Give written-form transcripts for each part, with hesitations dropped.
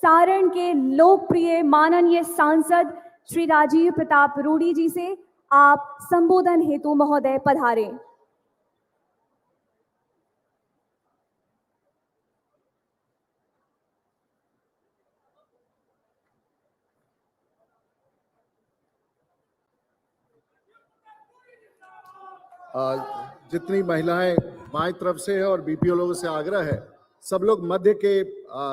सारण के लोकप्रिय माननीय सांसद श्री राजीव प्रताप रूडी जी से आप संबोधन हेतु महोदय पधारें। जितनी महिलाएं बाएं तरफ से है और बीपीओ लोगों से आग्रह है, सब लोग मध्य के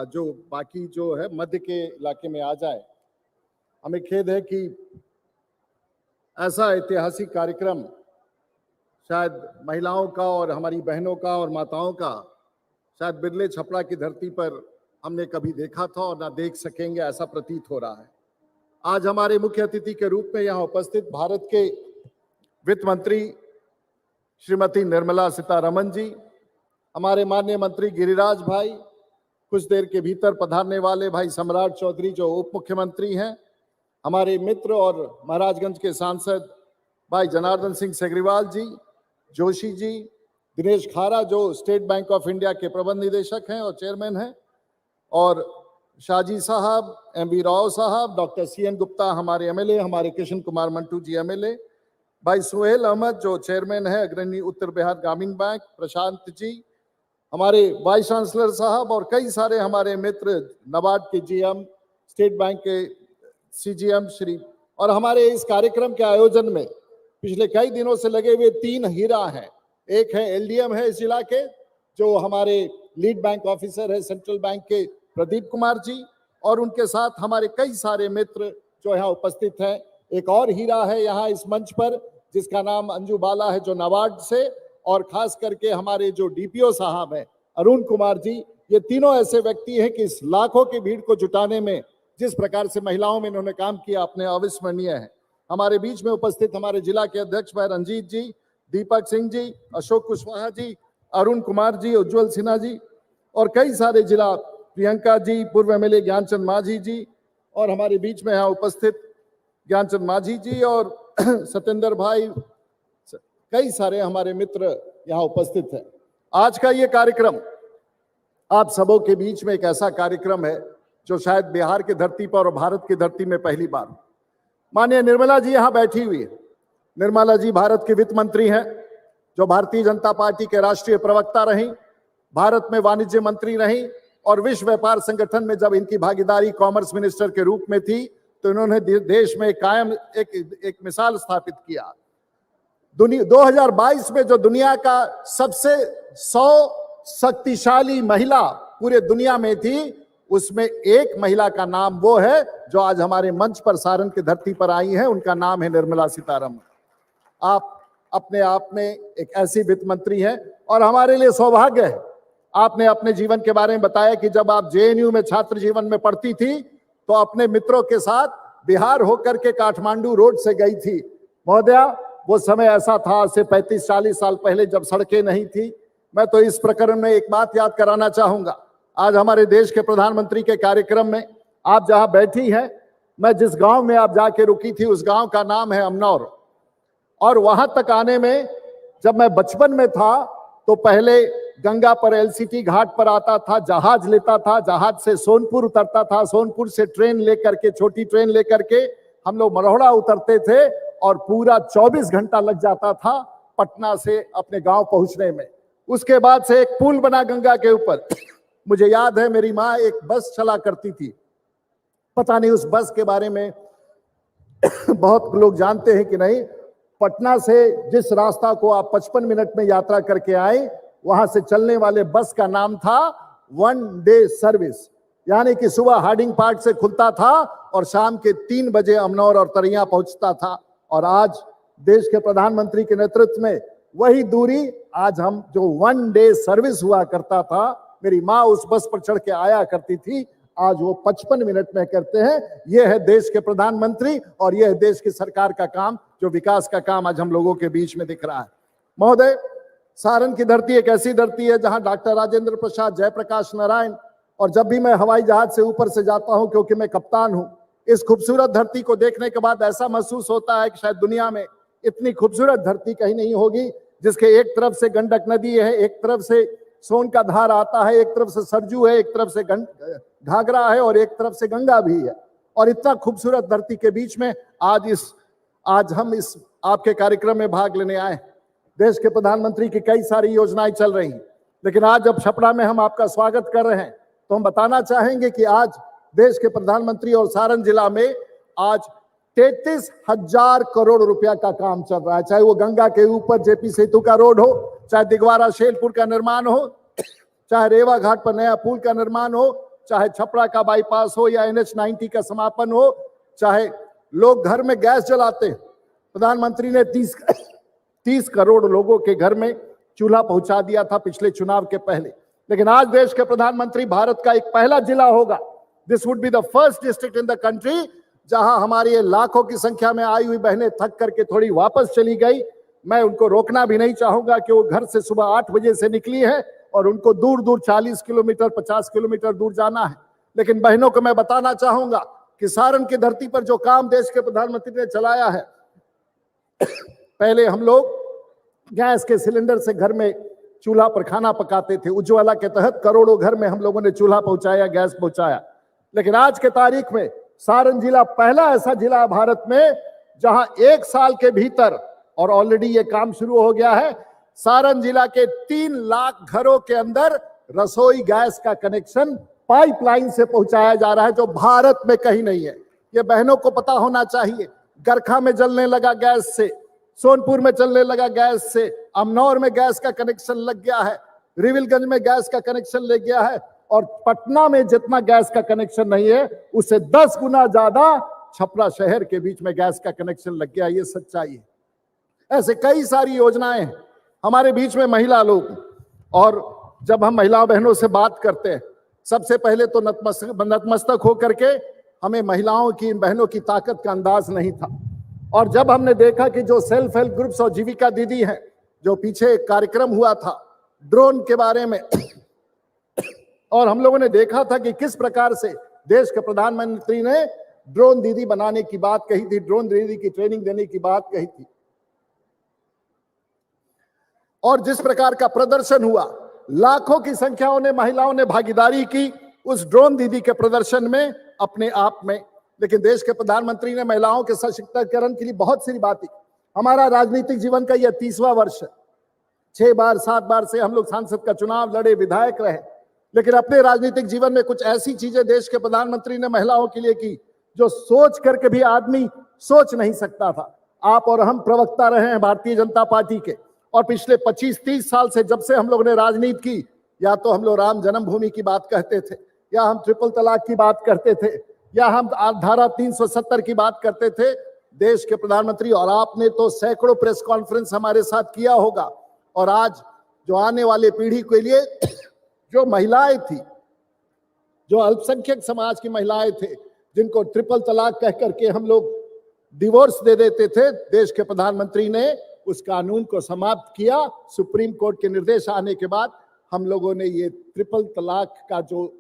जो बाकी जो है मध्य के इलाके में आ जाए। हमें खेद है कि ऐसा ऐतिहासिक कार्यक्रम शायद महिलाओं का और हमारी बहनों का और माताओं का शायद बिरले छपड़ा की धरती पर हमने कभी देखा था और ना देख सकेंगे, ऐसा प्रतीत हो रहा है। आज हमारे मुख्य अतिथि के रूप में यहाँ उपस्थित भारत के वित्त मंत्री श्रीमती निर्मला सीतारमण जी, हमारे माननीय मंत्री गिरिराज भाई, कुछ देर के भीतर पधारने वाले भाई सम्राट चौधरी जो उप मुख्यमंत्री हैं, हमारे मित्र और महाराजगंज के सांसद भाई जनार्दन सिंह सेग्रीवाल जी, जोशी जी, दिनेश खारा जो स्टेट बैंक ऑफ इंडिया के प्रबंध निदेशक हैं और चेयरमैन हैं, और शाहजी साहब, एमबी राव साहब, डॉक्टर सीएन गुप्ता हमारे एमएलए, हमारे किशन कुमार मंटू जी एमएलए, भाई सुहेल अहमद जो चेयरमैन है अग्रणी उत्तर बिहार ग्रामीण बैंक, प्रशांत जी, हमारे वाइस चांसलर साहब और कई सारे हमारे मित्र, नबार्ड के जीएम, स्टेट बैंक के सीजीएम श्री, और हमारे इस कार्यक्रम के आयोजन में पिछले कई दिनों से लगे हुए 3 हीरा हैं। एक है एलडीएम है इस जिला के, जो हमारे लीड बैंक ऑफिसर है सेंट्रल बैंक के प्रदीप कुमार जी, और उनके साथ हमारे कई सारे मित्र जो यहाँ उपस्थित हैं। एक और हीरा है यहाँ इस मंच पर जिसका नाम अंजू बाला है जो नबार्ड से, और खास करके हमारे जो डीपीओ साहब हैं अरुण कुमार जी। ये तीनों ऐसे व्यक्ति हैं कि इस लाखों की भीड़ को जुटाने में जिस प्रकार से महिलाओं में इन्होंने काम किया अपने अविस्मरणीय है। हमारे बीच में उपस्थित हमारे जिला के अध्यक्ष भाई रंजीत जी, दीपक सिंह जी, अशोक कुशवाहा जी, अरुण कुमार जी, उज्जवल सिन्हा जी, और कई सारे जिला, प्रियंका जी, पूर्व एमएलए ज्ञानचंद माझी जी, और हमारे बीच में यहाँ उपस्थित ज्ञानचंद माझी जी और सत्येंद्र भाई, कई सारे हमारे मित्र यहाँ उपस्थित हैं। आज का ये कार्यक्रम आप सबों के बीच में एक ऐसा कार्यक्रम है जो शायद बिहार की धरती पर और भारत की धरती में पहली बार। माननीय निर्मला जी यहाँ बैठी हुई है। निर्मला जी भारत के वित्त मंत्री हैं, जो भारतीय जनता पार्टी के राष्ट्रीय प्रवक्ता रहीं, भारत में वाणिज्य मंत्री रहीं, और विश्व व्यापार संगठन में जब इनकी भागीदारी कॉमर्स मिनिस्टर के रूप में थी तो इन्होंने देश में कायम एक मिसाल स्थापित किया। 2022 में जो दुनिया का सबसे 100 शक्तिशाली महिला पूरे दुनिया में थी, उसमें एक महिला का नाम वो है जो आज हमारे मंच पर सारण की धरती पर आई है, उनका नाम है निर्मला सीतारमण। आप अपने आप में एक ऐसी वित्त मंत्री हैं और हमारे लिए सौभाग्य है। आपने अपने जीवन के बारे में बताया कि जब आप जेएनयू में छात्र जीवन में पढ़ती थी तो अपने मित्रों के साथ बिहार होकर के काठमांडू रोड से गई थी। महोदया, वो समय ऐसा था आज से 35-40 साल पहले जब सड़कें नहीं थी। मैं तो इस प्रकरण में एक बात याद कराना चाहूंगा। आज हमारे देश के प्रधानमंत्री के कार्यक्रम में आप जहां बैठी हैं, मैं जिस गांव में आप जाके रुकी थी उस गांव का नाम है अमनौर, और वहां तक आने में जब मैं बचपन में था तो पहले गंगा पर एलसीटी घाट पर आता था, जहाज लेता था, जहाज से सोनपुर उतरता था, सोनपुर से ट्रेन लेकर के, छोटी ट्रेन लेकर के हम लोग मरोड़ा उतरते थे और पूरा 24 घंटा लग जाता था पटना से अपने गांव पहुंचने में। उसके बाद से एक पुल बना गंगा के ऊपर। मुझे याद है मेरी माँ एक बस चला करती थी, पता नहीं उस बस के बारे में बहुत लोग जानते हैं कि नहीं। पटना से जिस रास्ता को आप 55 मिनट में यात्रा करके आए, वहां से चलने वाले बस का नाम था 1 डे सर्विस, यानी कि सुबह हार्डिंग पार्क से खुलता था और शाम के 3 बजे अमनौर और तरिया पहुंचता था। और आज देश के प्रधानमंत्री के नेतृत्व में वही दूरी आज हम जो 1 डे सर्विस हुआ करता था, मेरी माँ उस बस पर चढ़ के आया करती थी, आज वो 55 मिनट में करते हैं। यह है देश के प्रधानमंत्री और यह है देश की सरकार का काम, जो विकास का काम आज हम लोगों के बीच में दिख रहा है। महोदय, सारण की धरती एक ऐसी धरती है जहां डॉक्टर राजेंद्र प्रसाद, जयप्रकाश नारायण, और जब भी मैं हवाई जहाज से ऊपर से जाता हूं क्योंकि मैं कप्तान हूं, इस खूबसूरत धरती को देखने के बाद ऐसा महसूस होता है कि शायद दुनिया में इतनी खूबसूरत धरती कहीं नहीं होगी, जिसके एक तरफ से गंडक नदी है, एक तरफ से सोन का धार आता है, एक तरफ से सरजू है, एक तरफ से घाघरा है और एक तरफ से गंगा भी है। और इतना खूबसूरत धरती के बीच में आज हम इस आपके कार्यक्रम में भाग लेने आए। देश के प्रधानमंत्री की कई सारी योजनाएं चल रही हैं, लेकिन आज जब छपरा में हम आपका स्वागत कर रहे हैं तो हम बताना चाहेंगे कि आज देश के प्रधानमंत्री और सारण जिला में आज 33,000 करोड़ रुपया का काम चल रहा है। चाहे वो गंगा के ऊपर जेपी सेतु का रोड हो, चाहे दिगवारा शेलपुर का निर्माण हो, चाहे रेवा घाट पर नया पुल का निर्माण हो, चाहे छपरा का बाईपास हो या NH-90 का समापन हो, चाहे लोग घर में गैस जलाते। प्रधानमंत्री ने 30 करोड़ लोगों के घर में चूल्हा पहुंचा दिया था पिछले चुनाव के पहले। लेकिन आज देश के प्रधानमंत्री भारत का एक पहला जिला होगा, this would be the first district in the country, जहां हमारी ये लाखों की संख्या में आई हुई बहनें थक करके थोड़ी वापस चली गई। मैं उनको रोकना भी नहीं चाहूंगा कि वो घर से सुबह 8 बजे से निकली है और उनको दूर दूर 40 किलोमीटर 50 किलोमीटर दूर जाना है। लेकिन बहनों को मैं बताना चाहूंगा कि सारण की धरती पर जो काम देश के प्रधानमंत्री ने चलाया है, पहले हम लोग गैस के सिलेंडर से घर में चूल्हा पर खाना पकाते थे। उज्ज्वला के तहत करोड़ों घर में हम लोगों ने चूल्हा पहुंचाया, गैस पहुंचाया। लेकिन आज के तारीख में सारण जिला पहला ऐसा जिला है भारत में जहां 1 साल के भीतर, और ऑलरेडी ये काम शुरू हो गया है, सारण जिला के 3 लाख घरों के अंदर रसोई गैस का कनेक्शन पाइपलाइन से पहुंचाया जा रहा है, जो भारत में कहीं नहीं है। ये बहनों को पता होना चाहिए। गरखा में जलने लगा गैस से, सोनपुर में चलने लगा गैस से, अमनौर में गैस का कनेक्शन लग गया है, रिविलगंज में गैस का कनेक्शन लग गया है, और पटना में जितना गैस का कनेक्शन नहीं है उससे 10 गुना ज्यादा छपरा शहर के बीच में गैस का कनेक्शन लग गया। ये सच्चाई है। ऐसे कई सारी योजनाएं हैं हमारे बीच में। महिला लोग, और जब हम महिला बहनों से बात करते हैं, सबसे पहले तो नतमस्तक होकर के हमें महिलाओं की, इन बहनों की ताकत का अंदाज नहीं था। और जब हमने देखा कि जो सेल्फ हेल्प ग्रुप्स और जीविका दीदी हैं, जो पीछे एक कार्यक्रम हुआ था ड्रोन के बारे में, और हम लोगों ने देखा था कि किस प्रकार से देश के प्रधानमंत्री ने ड्रोन दीदी बनाने की बात कही थी, ड्रोन दीदी की ट्रेनिंग देने की बात कही थी, और जिस प्रकार का प्रदर्शन हुआ, लाखों की संख्याओं ने, महिलाओं ने भागीदारी की उस ड्रोन दीदी के प्रदर्शन में अपने आप में। लेकिन देश के प्रधानमंत्री ने महिलाओं के सशक्तिकरण के लिए बहुत सी बातें। हमारा राजनीतिक जीवन का यह 30वां वर्ष है। 6 बार 7 बार से हम लोग सांसद का चुनाव लड़े, विधायक रहे, लेकिन अपने राजनीतिक जीवन में कुछ ऐसी चीजें देश के प्रधानमंत्री ने महिलाओं के लिए की जो सोच करके भी आदमी सोच नहीं सकता था। आप और हम प्रवक्ता रहे हैं भारतीय जनता पार्टी के, और पिछले 25-30 साल से जब से हम लोग ने राजनीति की, या तो हम लोग राम जन्मभूमि की बात कहते थे, या हम ट्रिपल तलाक की बात करते थे, या हम धारा 370 की बात करते थे। देश के प्रधानमंत्री और आपने तो सैकड़ों प्रेस कॉन्फ्रेंस हमारे साथ किया होगा। और आज जो आने वाले पीढ़ी के लिए जो महिलाएं थी, जो अल्पसंख्यक समाज की महिलाएं थे, जिनको ट्रिपल तलाक कह करके हम लोग डिवोर्स दे देते थे, देश के प्रधानमंत्री ने उस कानून को समाप्त किया। सुप्रीम कोर्ट के निर्देश आने के बाद हम लोगों ने ये ट्रिपल तलाक का जो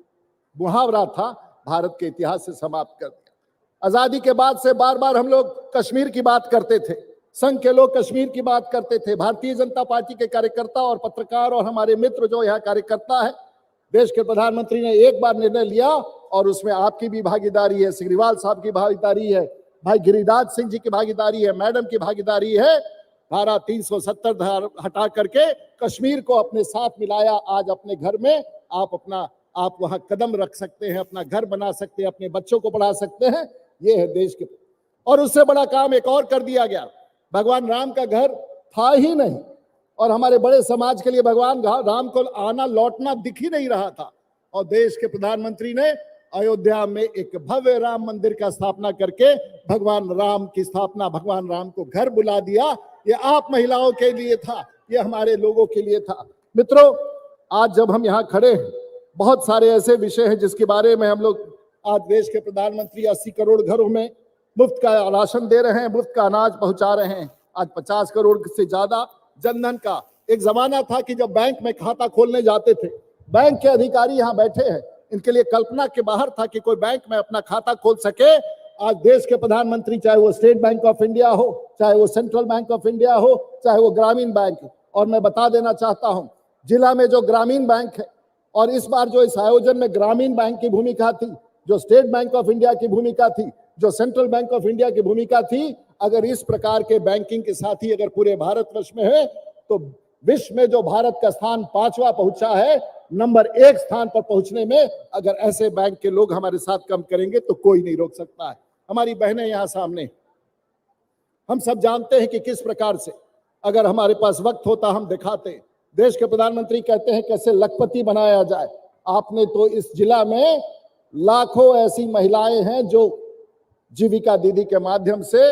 मुहावरा था भारत के इतिहास से समाप्त कर दिया। आजादी के बाद से बार बार हम लोग कश्मीर की बात करते थे, संघ के लोग कश्मीर की बात करते थे। भारतीय जनता पार्टी के कार्यकर्ता और पत्रकार और हमारे मित्र जो यहाँ कार्यकर्ता है, देश के प्रधानमंत्री ने एक बार निर्णय लिया, और उसमें आपकी भी भागीदारी है, सिग्रीवाल साहब की भागीदारी है, भाई गिरिराज सिंह जी की भागीदारी है, मैडम की भागीदारी है। धारा 370 हटा करके कश्मीर को अपने साथ मिलाया। आज अपने घर में आप वहां कदम रख सकते हैं, अपना घर बना सकते हैं, अपने बच्चों को पढ़ा सकते हैं। ये है देश के। और उससे बड़ा काम एक और कर दिया गया, भगवान राम का घर था ही नहीं, और हमारे बड़े समाज के लिए भगवान राम को आना लौटना दिख ही नहीं रहा था। और देश के प्रधानमंत्री ने अयोध्या में एक भव्य राम मंदिर का स्थापना करके भगवान राम की स्थापना, भगवान राम को घर बुला दिया। ये आप महिलाओं के लिए था, ये हमारे लोगों के लिए था। मित्रों, आज जब हम यहाँ खड़े हैं, बहुत सारे ऐसे विषय हैं जिसके बारे में हम लोग, आज देश के प्रधानमंत्री 80 करोड़ घरों में मुफ्त का राशन दे रहे हैं, मुफ्त का अनाज पहुंचा रहे हैं। आज 50 करोड़ से ज्यादा जनधन का। एक जमाना था कि जब बैंक में खाता खोलने जाते थे, बैंक के अधिकारी यहाँ बैठे हैं, इनके लिए कल्पना के बाहर था कि कोई बैंक में अपना खाता खोल सके। आज देश के प्रधानमंत्री, चाहे वो स्टेट बैंक ऑफ इंडिया हो, चाहे वो सेंट्रल बैंक ऑफ इंडिया हो, चाहे वो ग्रामीण बैंक, और मैं बता देना चाहता हूं, जिला में जो ग्रामीण बैंक है, और इस बार जो इस आयोजन में ग्रामीण बैंक की भूमिका थी, जो स्टेट बैंक ऑफ इंडिया की भूमिका थी, जो सेंट्रल बैंक ऑफ इंडिया की भूमिका थी, अगर इस प्रकार के बैंकिंग के साथी अगर पूरे भारतवर्ष में है तो विश्व में जो भारत का स्थान 5वां पहुंचा है, नंबर 1 स्थान पर पहुंचने में अगर ऐसे बैंक के लोग हमारे साथ काम करेंगे तो कोई नहीं रोक सकता है। हमारी बहनें यहां सामने, हम सब जानते हैं कि किस प्रकार से अगर हमारे पास वक्त होता हम दिखाते। देश के प्रधानमंत्री कहते हैं कैसे लखपति बनाया जाए। आपने तो इस जिला में लाखों ऐसी महिलाएं हैं जो जीविका दीदी के माध्यम से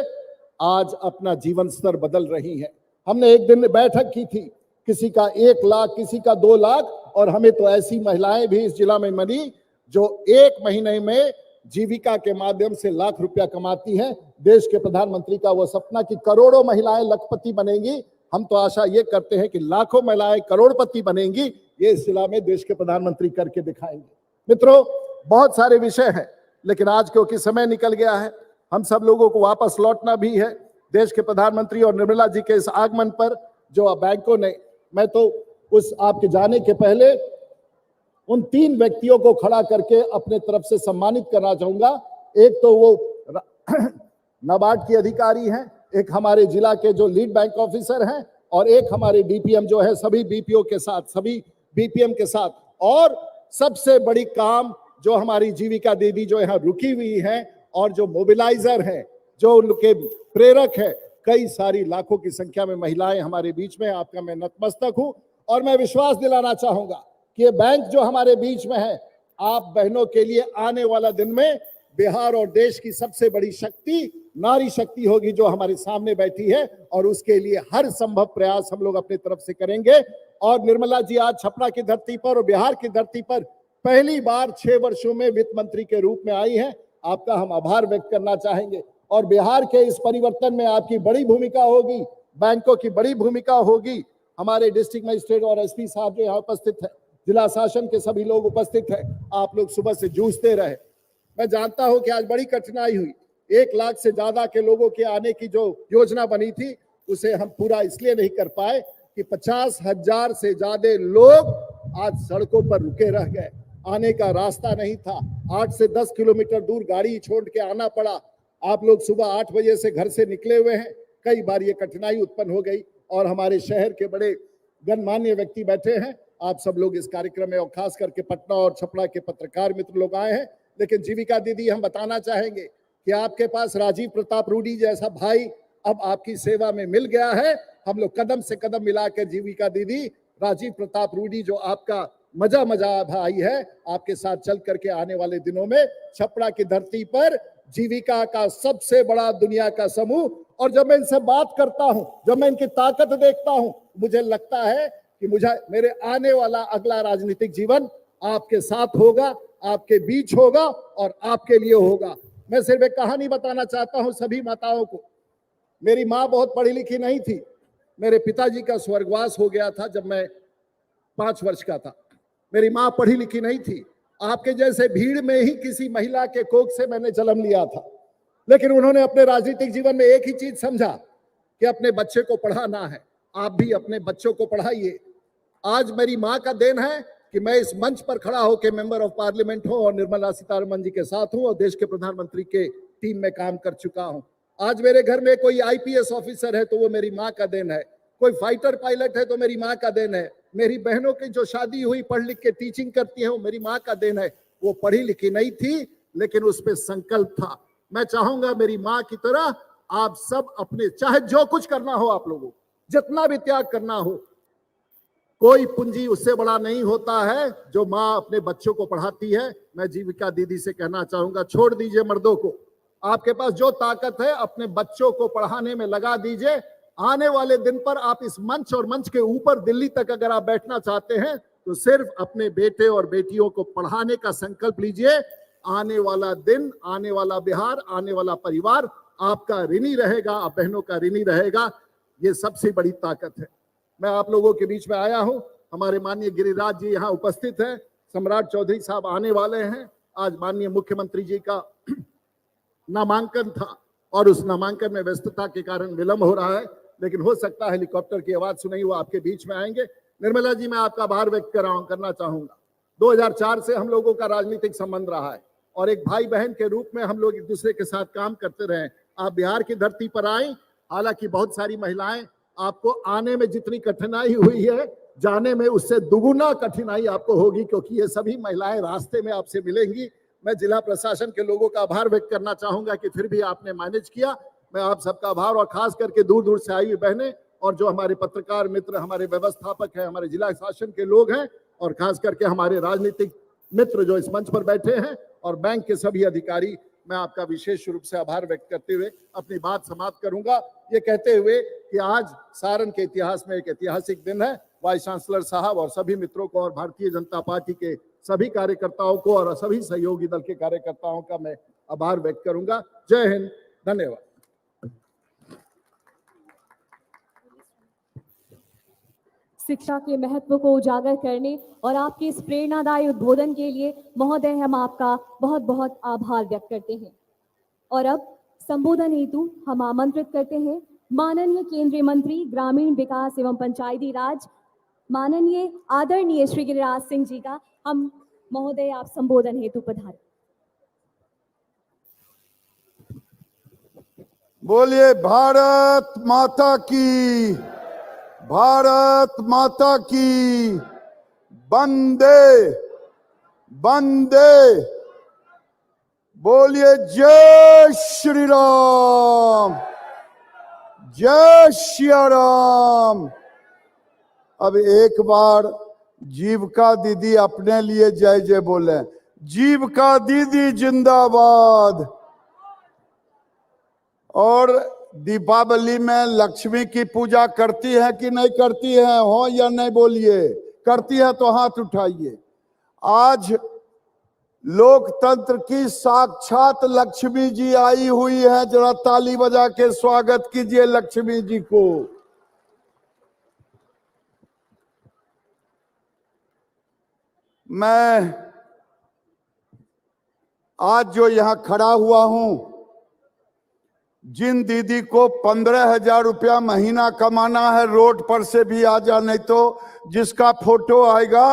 आज अपना जीवन स्तर बदल रही हैं। हमने एक दिन बैठक की थी, किसी का 1 लाख, किसी का 2 लाख, और हमें तो ऐसी महिलाएं भी इस जिला में मिली जो 1 महीने में जीविका के माध्यम से लाख रुपया कमाती हैं। देश के प्रधानमंत्री का वो सपना कि करोड़ों महिलाएं लखपति बनेंगी, हम तो आशा ये करते हैं कि लाखों महिलाएं करोड़पति बनेंगी। ये इस जिला में देश के प्रधानमंत्री करके दिखाएंगे। मित्रों, बहुत सारे विषय हैं, लेकिन आज क्योंकि समय निकल गया है, हम सब लोगों को वापस लौटना भी है। देश के प्रधानमंत्री और निर्मला जी के इस आगमन पर जो बैंकों ने, मैं तो उस आपके जाने के पहले उन 3 व्यक्तियों को खड़ा करके अपने तरफ से सम्मानित करना चाहूंगा। एक तो वो नाबार्ड की अधिकारी हैं, एक हमारे जिला के जो लीड बैंक ऑफिसर हैं, और एक हमारे डीपीएम जो है सभी बीपीओ के साथ, सभी बीपीएम के साथ। और सबसे बड़ी काम जो हमारी जीविका दीदी जो यहाँ रुकी हुई है और जो मोबिलाइजर है, जो उनके प्रेरक है, कई सारी लाखों की संख्या में महिलाएं हमारे बीच में, आपका मैं नतमस्तक हूं। और मैं विश्वास दिलाना चाहूंगा कि ये बैंक जो हमारे बीच में है, आप बहनों के लिए आने वाला दिन में बिहार और देश की सबसे बड़ी शक्ति नारी शक्ति होगी जो हमारे सामने बैठी है, और उसके लिए हर संभव प्रयास हम लोग अपनी तरफ से करेंगे। और निर्मला जी आज छपरा की धरती पर और बिहार की धरती पर पहली बार 6 वर्षों में वित्त मंत्री के रूप में आई है। आपका हम आभार व्यक्त करना चाहेंगे, और बिहार के इस परिवर्तन में आपकी बड़ी भूमिका होगी, बैंकों की बड़ी भूमिका होगी। हमारे डिस्ट्रिक्ट मजिस्ट्रेट और एसपी साहब जो यहाँ उपस्थित है, जिला शासन के सभी लोग उपस्थित हैं, आप लोग सुबह से जूझते रहे। मैं जानता हूं कि आज बड़ी कठिनाई हुई, 1 लाख से ज्यादा के लोगों के आने की जो योजना बनी थी उसे हम पूरा इसलिए नहीं कर पाए कि 50,000 से ज्यादा लोग आज सड़कों पर रुके रह गए। आने का रास्ता नहीं था, 8 से 10 किलोमीटर दूर गाड़ी छोड़ के आना पड़ा। आप लोग सुबह 8 बजे से घर से निकले हुए हैं, कई बार ये कठिनाई उत्पन्न हो गई। और हमारे शहर के बड़े गणमान्य व्यक्ति बैठे हैं, आप सब लोग इस कार्यक्रम में, और खास करके पटना और छपरा के पत्रकार मित्र लोग आए हैं। लेकिन जीविका दीदी, हम बताना चाहेंगे कि आपके पास राजीव प्रताप रूडी जैसा भाई अब आपकी सेवा में मिल गया है। हम लोग कदम से कदम मिलाकर जीविका दीदी, राजीव प्रताप रूडी जो आपका मजा भाई है, आपके साथ चल करके आने वाले दिनों में छपरा की धरती पर जीविका का सबसे बड़ा दुनिया का समूह। और जब मैं इनसे बात करता हूं, जब मैं इनकी ताकत देखता हूं, मुझे लगता है कि मुझे मेरे आने वाला अगला राजनीतिक जीवन आपके साथ होगा, आपके बीच होगा और आपके लिए होगा। मैं सिर्फ एक कहानी बताना चाहता हूं सभी माताओं को। मेरी माँ बहुत पढ़ी लिखी नहीं थी, मेरे पिताजी का स्वर्गवास हो गया था जब मैं 5 वर्ष का था। मेरी माँ पढ़ी लिखी नहीं थी, आपके जैसे भीड़ में ही किसी महिला के कोख से मैंने जन्म लिया था। लेकिन उन्होंने अपने राजनीतिक जीवन में एक ही चीज समझा कि अपने बच्चे को पढ़ाना है। आप भी अपने बच्चों को पढ़ाइए। आज मेरी माँ का देन है कि मैं इस मंच पर खड़ा होकर मेंबर ऑफ पार्लियामेंट हूं और निर्मला सीतारमण जी के साथ हूं और देश के प्रधानमंत्री के टीम में काम कर चुका हूं। आज मेरे घर में कोई आईपीएस ऑफिसर है तो वो मेरी माँ का देन है, कोई फाइटर पायलट है तो मेरी माँ का देन है, मेरी बहनों की जो शादी हुई पढ़ लिख के टीचिंग करती है वो मेरी माँ का देन है। वो पढ़ी लिखी नहीं थी लेकिन उस पर संकल्प था। मैं चाहूंगा मेरी माँ की तरह आप सब अपने, चाहे जो कुछ करना हो, आप लोगों जितना भी त्याग करना हो, कोई पूंजी उससे बड़ा नहीं होता है जो माँ अपने बच्चों को पढ़ाती है। मैं जीविका दीदी से कहना चाहूंगा, छोड़ दीजिए मर्दों को, आपके पास जो ताकत है अपने बच्चों को पढ़ाने में लगा दीजिए। आने वाले दिन पर आप इस मंच और मंच के ऊपर दिल्ली तक अगर आप बैठना चाहते हैं तो सिर्फ अपने बेटे और बेटियों को पढ़ाने का संकल्प लीजिए। आने वाला दिन, आने वाला बिहार, आने वाला परिवार आपका ऋणी रहेगा, आप बहनों का ऋणी रहेगा। ये सबसे बड़ी ताकत है। मैं आप लोगों के बीच में आया हूं, हमारे माननीय गिरिराज जी यहाँ उपस्थित हैं, सम्राट चौधरी साहब आने वाले हैं। आज माननीय मुख्यमंत्री जी का नामांकन था और उस नामांकन में व्यस्तता के कारण विलंब हो रहा है, लेकिन हो सकता है हेलीकॉप्टर की आवाज सुनाई वो आपके बीच में आएंगे। निर्मला जी, मैं आपका आभार व्यक्त करना चाहूंगा। 2004 से हम लोगों का राजनीतिक संबंध रहा है और एक भाई बहन के रूप में हम लोग एक दूसरे के साथ काम करते रहे। आप बिहार की धरती पर आए, हालांकि बहुत सारी महिलाएं, आपको आने में जितनी कठिनाई हुई है, जाने में उससे दुगुना कठिनाई आपको होगी, क्योंकि ये सभी महिलाएं रास्ते में आपसे मिलेंगी। मैं जिला प्रशासन के लोगों का आभार व्यक्त करना चाहूंगा कि फिर भी आपने मैनेज किया। मैं आप सबका आभार, और खास करके दूर दूर से आई हुई बहनें और जो हमारे पत्रकार मित्र, हमारे व्यवस्थापक हैं, हमारे जिला शासन के लोग हैं, और खास करके हमारे राजनीतिक मित्र जो इस मंच पर बैठे हैं, और बैंक के सभी अधिकारी, मैं आपका विशेष रूप से आभार व्यक्त करते हुए अपनी बात समाप्त करूंगा, ये कहते हुए कि आज सारण के इतिहास में एक ऐतिहासिक दिन है। वाइस चांसलर साहब और सभी मित्रों को और भारतीय जनता पार्टी के सभी कार्यकर्ताओं को और सभी सहयोगी दल के कार्यकर्ताओं का मैं आभार व्यक्त करूंगा। जय हिंद, धन्यवाद। शिक्षा के महत्व को उजागर करने और आपके इस प्रेरणादायी उद्बोधन के लिए महोदय हम आपका बहुत बहुत आभार व्यक्त करते हैं। और अब संबोधन हेतु हम आमंत्रित करते हैं माननीय केंद्रीय मंत्री ग्रामीण विकास एवं पंचायती राज माननीय आदरणीय श्री गिरिराज सिंह जी का। हम महोदय, आप संबोधन हेतु पधारें। बोलिए भारत माता की, भारत माता की, वंदे वंदे। बोलिए जय श्री राम, जय श्री राम। अब एक बार जीविका दीदी अपने लिए जय जय बोले। जीविका दीदी जिंदाबाद। और दीपावली में लक्ष्मी की पूजा करती है कि नहीं करती है? हो या नहीं बोलिए। करती है तो हाथ उठाइए। आज लोकतंत्र की साक्षात लक्ष्मी जी आई हुई है। जरा ताली बजा के स्वागत कीजिए लक्ष्मी जी को। मैं आज जो यहां खड़ा हुआ हूं, जिन दीदी को 15,000 रुपया महीना कमाना है, रोड पर से भी आ जा, नहीं तो जिसका फोटो आएगा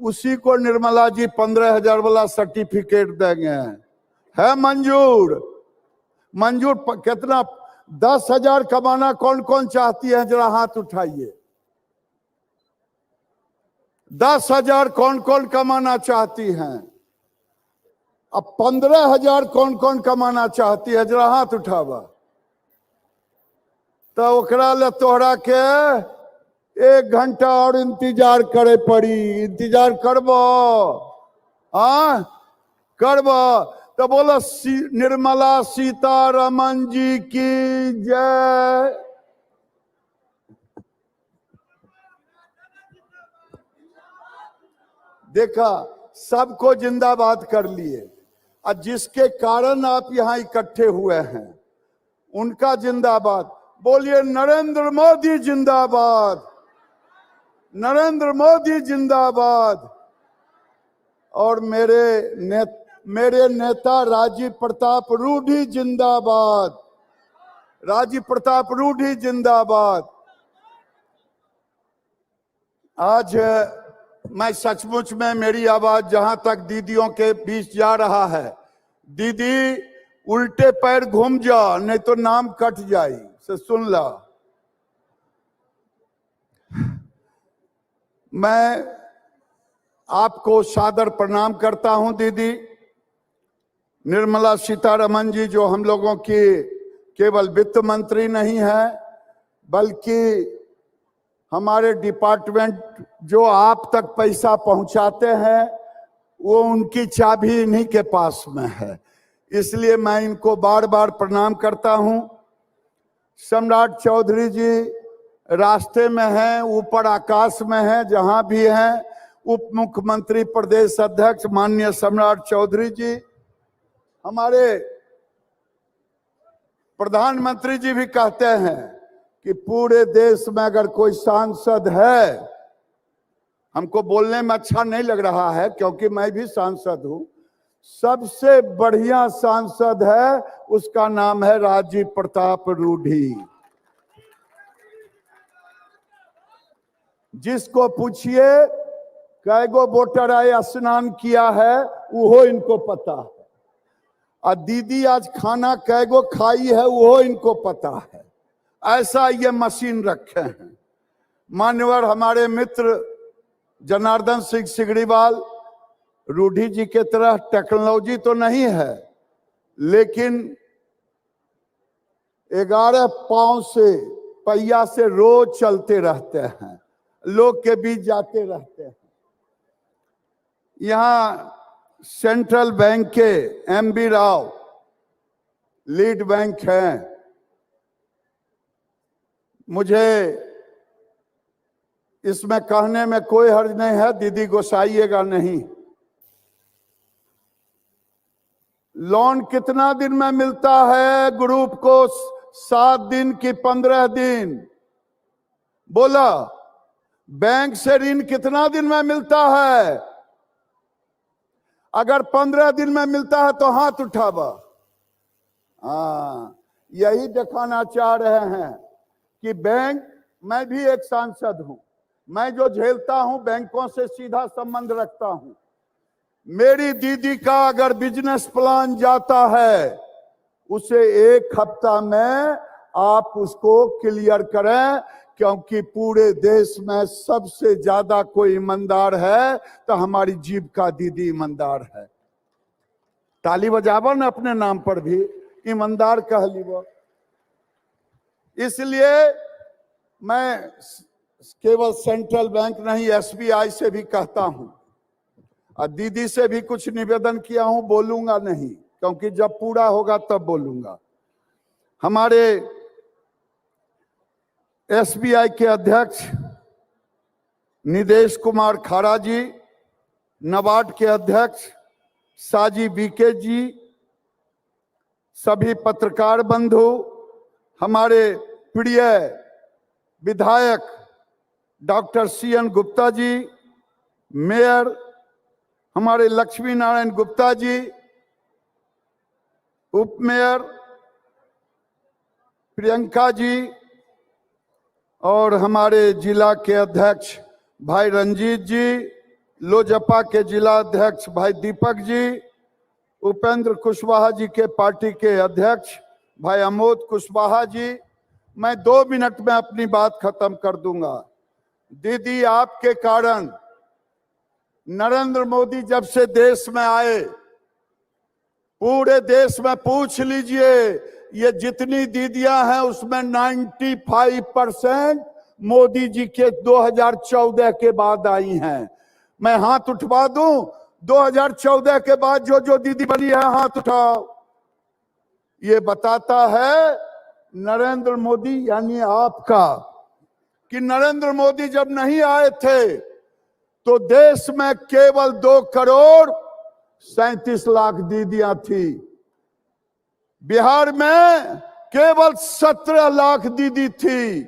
उसी को निर्मला जी 15,000 वाला सर्टिफिकेट देंगे। है मंजूर? मंजूर कितना? 10,000 कमाना कौन कौन चाहती है? जरा हाथ उठाइए। 10,000 कौन कौन कमाना चाहती हैं? अब 15,000 कौन कौन कमाना चाहती है? जरा हाथ उठावा। तो ओकरा ले तोहरा के 1 घंटा और इंतजार करे पड़ी। इंतजार करबो? हाँ करबो तो बोलो निर्मला सीतारमन जी की जय। देखा, सबको जिंदाबाद कर लिए। और जिसके कारण आप यहां इकट्ठे हुए हैं उनका जिंदाबाद। बोलिए नरेंद्र मोदी जिंदाबाद, नरेंद्र मोदी जिंदाबाद। और मेरे नेता राजीव प्रताप रूडी जिंदाबाद, राजीव प्रताप रूडी जिंदाबाद। आज मैं सचमुच में मेरी आवाज जहां तक दीदियों के बीच जा रहा है, दीदी उल्टे पैर घूम जा, नहीं तो नाम कट जाए, से सुन ला। मैं आपको सादर प्रणाम करता हूं दीदी। निर्मला सीतारमन जी जो हम लोगों की केवल वित्त मंत्री नहीं है, बल्कि हमारे डिपार्टमेंट जो आप तक पैसा पहुंचाते हैं वो उनकी चाबी इन्हीं के पास में है। इसलिए मैं इनको बार बार प्रणाम करता हूं। सम्राट चौधरी जी रास्ते में हैं, ऊपर आकाश में हैं, जहां भी हैं। उप मुख्यमंत्री प्रदेश अध्यक्ष माननीय सम्राट चौधरी जी, हमारे प्रधानमंत्री जी भी कहते हैं कि पूरे देश में अगर कोई सांसद है, हमको बोलने में अच्छा नहीं लग रहा है क्योंकि मैं भी सांसद हूं, सबसे बढ़िया सांसद है, उसका नाम है राजीव प्रताप रूडी। जिसको पूछिए कैगो वोटर आए स्नान किया है वो इनको पता है, और दीदी आज खाना कैगो खाई है वो इनको पता है। ऐसा ये मशीन रखे हैं। मान्यवर हमारे मित्र जनार्दन सिंह सिगरीवाल, रूढ़ी जी के तरह टेक्नोलॉजी तो नहीं है, लेकिन 11 पांव से पहिया से रोज चलते रहते हैं, लोग के बीच जाते रहते हैं। यहाँ सेंट्रल बैंक के एमबी राव लीड बैंक हैं। मुझे इसमें कहने में कोई हर्ज नहीं है, दीदी गुस्साइएगा नहीं। लोन कितना दिन में मिलता है ग्रुप को? 7 दिन की 15 दिन? बोला। बैंक से ऋण कितना दिन में मिलता है? अगर 15 दिन में मिलता है तो हाथ उठावा। यही दिखाना चाह रहे हैं कि बैंक, मैं भी एक सांसद हूं, मैं जो झेलता हूं बैंकों से सीधा संबंध रखता हूं। मेरी दीदी का अगर बिजनेस प्लान जाता है उसे 1 हफ्ता में आप उसको क्लियर करें, क्योंकि पूरे देश में सबसे ज्यादा कोई ईमानदार है तो हमारी जीविका दीदी ईमानदार है। ताली बजावा न अपने नाम पर भी, ईमानदार कह लीबो। इसलिए मैं केवल सेंट्रल बैंक नहीं, एसबीआई से भी कहता हूं, और दीदी से भी कुछ निवेदन किया हूं, बोलूंगा नहीं क्योंकि जब पूरा होगा तब बोलूंगा। हमारे एसबीआई के अध्यक्ष निदेश कुमार खारा जी, नाबार्ड के अध्यक्ष साजी बीके जी, सभी पत्रकार बंधु, हमारे प्रिय विधायक doctor CN Gupta ji, mayor हमारे लक्ष्मी नारायण गुप्ता जी, उप मेयर प्रियंका जी, और हमारे जिला के अध्यक्ष भाई रंजीत जी, लोजपा के जिला अध्यक्ष भाई दीपक जी, उपेंद्र कुशवाहा जी के पार्टी के अध्यक्ष भाई अमोद कुशवाहा जी। मैं 2 मिनट में अपनी बात खत्म कर दूंगा। दीदी, आपके कारण नरेंद्र मोदी जब से देश में आए, पूरे देश में पूछ लीजिए, ये जितनी दीदियां हैं उसमें 95% मोदी जी के 2014 के बाद आई हैं। मैं हाथ उठवा दूं, 2014 के बाद जो जो दीदी बनी है हाथ उठाओ। ये बताता है नरेंद्र मोदी यानी आपका, कि नरेंद्र मोदी जब नहीं आए थे तो देश में केवल 2 करोड़ 37 लाख दीदियां थी। बिहार में केवल 17 लाख दीदी थी,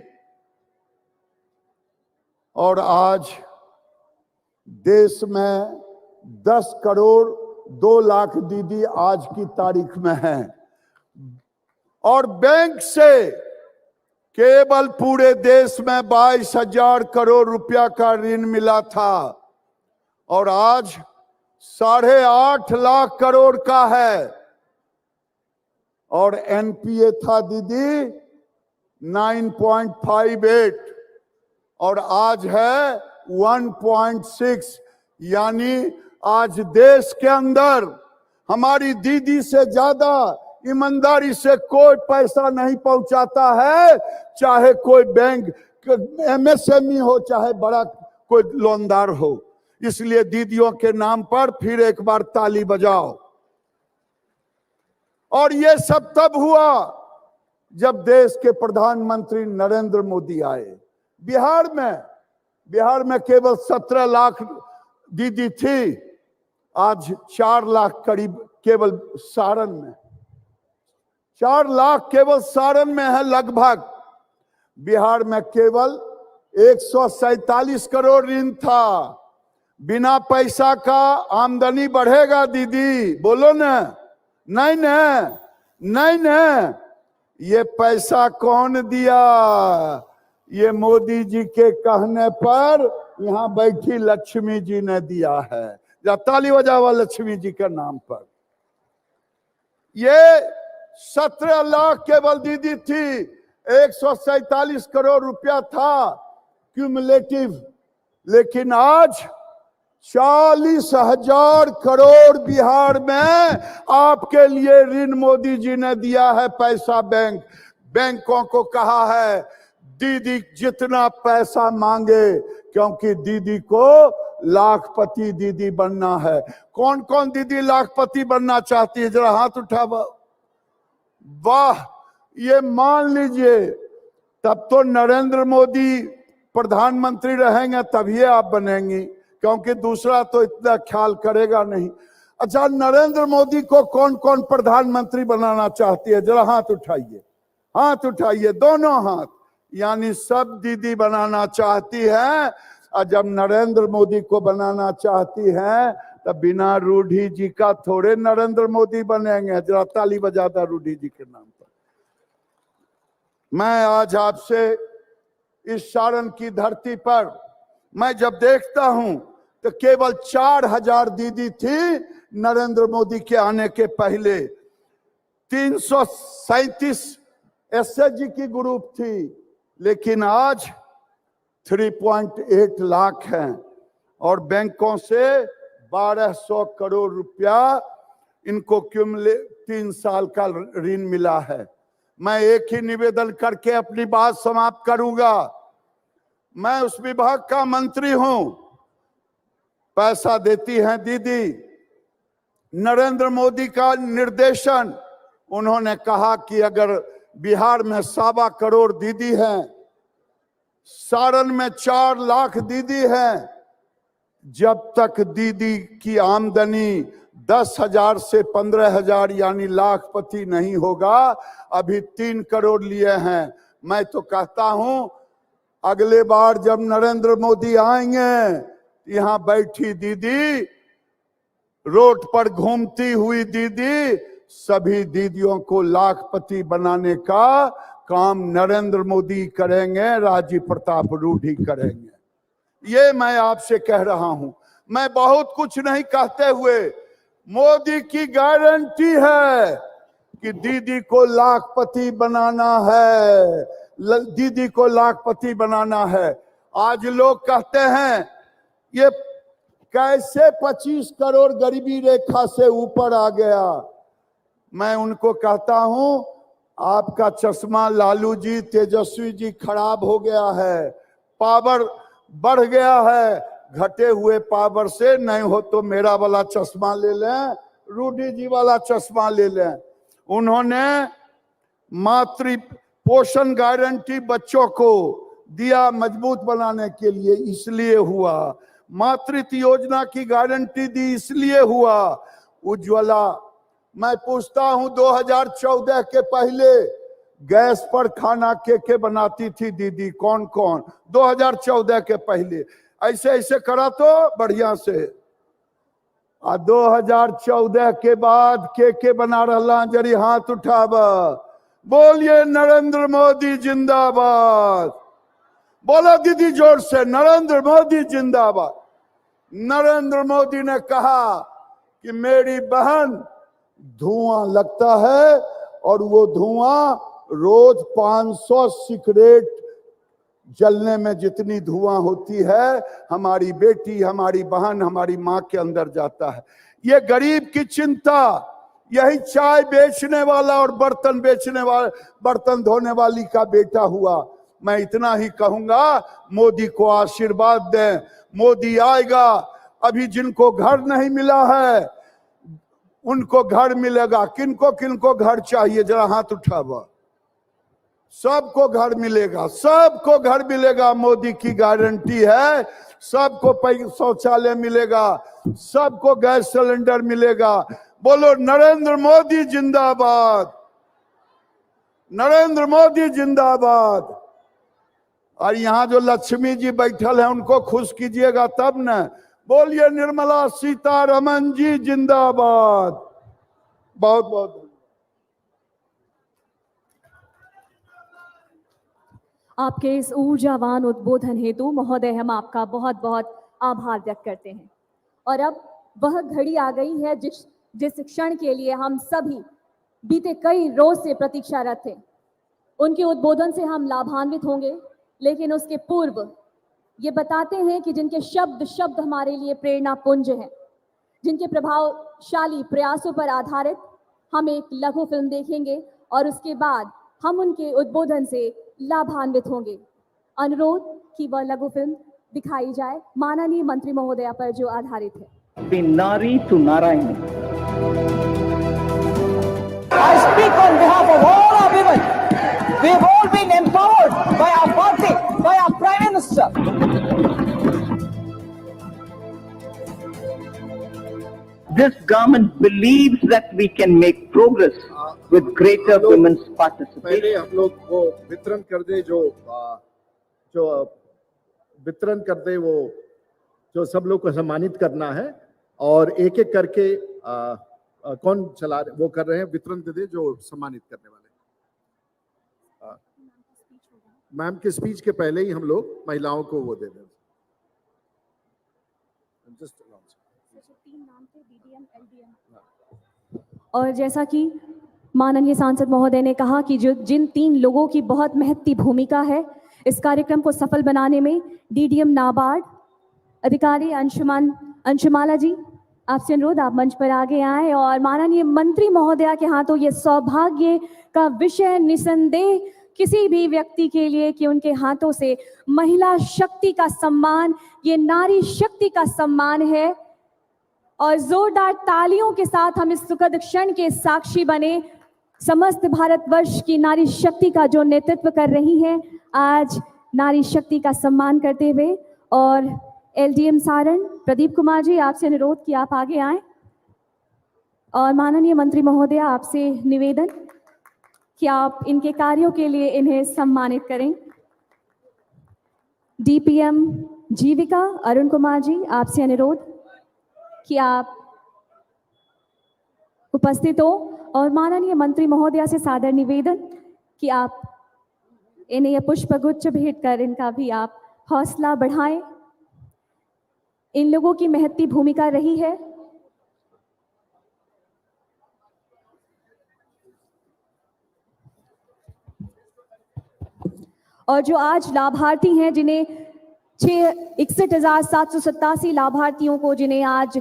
और आज देश में 10 करोड़ 2 लाख दीदी आज की तारीख में है। और बैंक से केवल पूरे देश में 22,000 करोड़ रुपया का ऋण मिला था, और आज 8.5 लाख करोड़ का है। और एनपीए था दीदी 9.58 और आज है 1.6। यानी आज देश के अंदर हमारी दीदी से ज्यादा ईमानदारी से कोई पैसा नहीं पहुंचाता है, चाहे कोई बैंक एमएसएमई हो, चाहे बड़ा कोई लोनदार हो। इसलिए दीदियों के नाम पर फिर एक बार ताली बजाओ। और ये सब तब हुआ जब देश के प्रधानमंत्री नरेंद्र मोदी आए। बिहार में केवल 17 लाख दीदी थी, आज 4 लाख करीब केवल सारण में, 4 लाख केवल सारण में है लगभग। बिहार में केवल 147 करोड़ ऋण था। बिना पैसा का आमदनी बढ़ेगा दीदी? बोलो ना। नहीं न, नहीं न। ये पैसा कौन दिया? ये मोदी जी के कहने पर यहाँ बैठी लक्ष्मी जी ने दिया है। या ताली बजावा लक्ष्मी जी के नाम पर। ये 17 लाख केवल दीदी थी, 147 करोड़ रुपया था क्यूमुलेटिव, लेकिन आज 40,000 करोड़ बिहार में आपके लिए ऋण मोदी जी ने दिया है। पैसा बैंकों को कहा है दीदी जितना पैसा मांगे, क्योंकि दीदी को लाखपति दीदी बनना है। कौन कौन दीदी लाखपति बनना चाहती है, जरा हाथ उठाओ। वाह, ये मान लीजिए तब तो नरेंद्र मोदी प्रधानमंत्री रहेंगे तभी आप बनेंगी, क्योंकि दूसरा तो इतना ख्याल करेगा नहीं। अच्छा, नरेंद्र मोदी को कौन कौन प्रधानमंत्री बनाना चाहती है, जरा हाथ उठाइए, हाथ उठाइए, दोनों हाथ। यानी सब दीदी बनाना चाहती है। और जब नरेंद्र मोदी को बनाना चाहती है तब बिना रूढ़ी जी का थोड़े नरेंद्र मोदी बनेंगे। जरा ताली बजाता रूढ़ी जी के नाम पर। मैं आज आपसे इस सारण की धरती पर मैं जब देखता हूं तो केवल 4,000 दीदी थी नरेंद्र मोदी के आने के पहले। 337 एसएचजी की ग्रुप थी, लेकिन आज 3.8 लाख हैं और बैंकों से 1200 करोड़ रुपया इनको क्यूमुलेटिव 3 साल का ऋण मिला है। मैं एक ही निवेदन करके अपनी बात समाप्त करूंगा। मैं उस विभाग का मंत्री हूं, पैसा देती हैं दीदी। नरेंद्र मोदी का निर्देशन, उन्होंने कहा कि अगर बिहार में 1.25 करोड़ दीदी हैं, सारण में 4 लाख दीदी हैं, जब तक दीदी की आमदनी 10,000 से 15,000 यानी लाखपति नहीं होगा, अभी 3 करोड़ लिए हैं। मैं तो कहता हूं अगले बार जब नरेंद्र मोदी आएंगे, यहाँ बैठी दीदी, रोड पर घूमती हुई दीदी, सभी दीदियों को लाखपति बनाने का काम नरेंद्र मोदी करेंगे, राजीव प्रताप रूढ़ी करेंगे। ये मैं आपसे कह रहा हूं। मैं बहुत कुछ नहीं कहते हुए, मोदी की गारंटी है कि दीदी को लाखपति बनाना है, दीदी को लाखपति बनाना है। आज लोग कहते हैं ये कैसे 25 करोड़ गरीबी रेखा से ऊपर आ गया। मैं उनको कहता हूं आपका चश्मा लालू जी, तेजस्वी जी खराब हो गया है, पावर बढ़ गया है, घटे हुए पावर से नहीं हो तो मेरा वाला चश्मा ले लें, रूडी जी वाला चश्मा ले लें। उन्होंने मातृ पोषण गारंटी बच्चों को दिया मजबूत बनाने के लिए, इसलिए हुआ। मातृत्व योजना की गारंटी दी, इसलिए हुआ। उज्ज्वला, मैं पूछता हूं 2014 के पहले गैस पर खाना के बनाती थी दीदी, कौन कौन 2014 के पहले? ऐसे ऐसे करा तो बढ़िया से। 2014 के बाद के बना रहा, जरी हाथ उठाब, बोलिए नरेंद्र मोदी जिंदाबाद। बोलो दीदी जोर से, नरेंद्र मोदी जिंदाबाद। नरेंद्र मोदी ने कहा कि मेरी बहन धुआं लगता है और वो धुआं रोज 500 सिगरेट जलने में जितनी धुआं होती है, हमारी बेटी, हमारी बहन, हमारी मां के अंदर जाता है। ये गरीब की चिंता, यही चाय बेचने वाला और बर्तन बेचने वाला, बर्तन धोने वाली का बेटा हुआ। मैं इतना ही कहूंगा, मोदी को आशीर्वाद दें, मोदी आएगा। अभी जिनको घर नहीं मिला है उनको घर मिलेगा। किनको किनको घर चाहिए, जरा हाथ उठावा। सबको घर मिलेगा, सबको घर मिलेगा, मोदी की गारंटी है। सबको शौचालय मिलेगा, सबको गैस सिलेंडर मिलेगा। बोलो नरेंद्र मोदी जिंदाबाद, नरेंद्र मोदी जिंदाबाद। और यहाँ जो लक्ष्मी जी बैठल है उनको खुश कीजिएगा तब न। बोलिए निर्मला सीतारमन जी जिंदाबाद। बहुत बहुत आपके इस ऊर्जावान उद्बोधन हेतु महोदय हम आपका बहुत बहुत आभार व्यक्त करते हैं। और अब वह घड़ी आ गई है जिस क्षण के लिए हम सभी बीते कई रोज से प्रतीक्षारत थे। उनके उद्बोधन से हम लाभान्वित होंगे, लेकिन उसके पूर्व ये बताते हैं कि जिनके शब्द शब्द हमारे लिए प्रेरणा पुंज हैं, जिनके प्रभावशाली प्रयासों पर आधारित हम एक लघु फिल्म देखेंगे और उसके बाद हम उनके उद्बोधन से लाभान्वित होंगे। अनुरोध कि वह लघु फिल्म दिखाई जाए माननीय मंत्री महोदया पर जो आधारित है। नारी टू नारायण। I speak on behalf of all our women. We've all been empowered by our party, by our Prime Minister. This government believes that we can make progress with greater women's participation. पहले हम लोग वो वितरण कर दे, जो वितरण कर दे, वो जो सब लोग को सम्मानित करना है, और एक एक करके कौन चला रहे वो कर रहे हैं, वितरण दे दे जो सम्मानित करने वाले। मैम के स्पीच के पहले ही हम लोग महिलाओं को वो दे दें। और जैसा कि माननीय सांसद महोदय ने कहा कि जिन 3 लोगों की बहुत महत्वपूर्ण भूमिका है इस कार्यक्रम को सफल बनाने में, डीडीएम नाबार्ड अधिकारी अंशुमाला जी, आपसे अनुरोध आप मंच पर आगे आए। और माननीय मंत्री महोदया के हाथों ये सौभाग्य का विषय निसंदेह किसी भी व्यक्ति के लिए कि उनके हाथों से महिला शक्ति का सम्मान, ये नारी शक्ति का सम्मान है। और जोरदार तालियों के साथ हम इस सुखद क्षण के साक्षी बने। समस्त भारतवर्ष की नारी शक्ति का जो नेतृत्व कर रही हैं आज नारी शक्ति का सम्मान करते हुए। और एलडीएम सारण प्रदीप कुमार जी, आपसे अनुरोध कि आप आगे आएं। और माननीय मंत्री महोदया, आपसे निवेदन कि आप इनके कार्यों के लिए इन्हें सम्मानित करें। डीपीएम जीविका अरुण कुमार जी, आपसे अनुरोध कि आप उपस्थित हो। और माननीय मंत्री महोदया से सादर निवेदन कि आप इन्हें यह पुष्पगुच्छ भेंट कर इनका भी आप हौसला बढ़ाएं। इन लोगों की महत्वपूर्ण भूमिका रही है। और जो आज लाभार्थी हैं, जिन्हें 61,787 लाभार्थियों को जिन्हें आज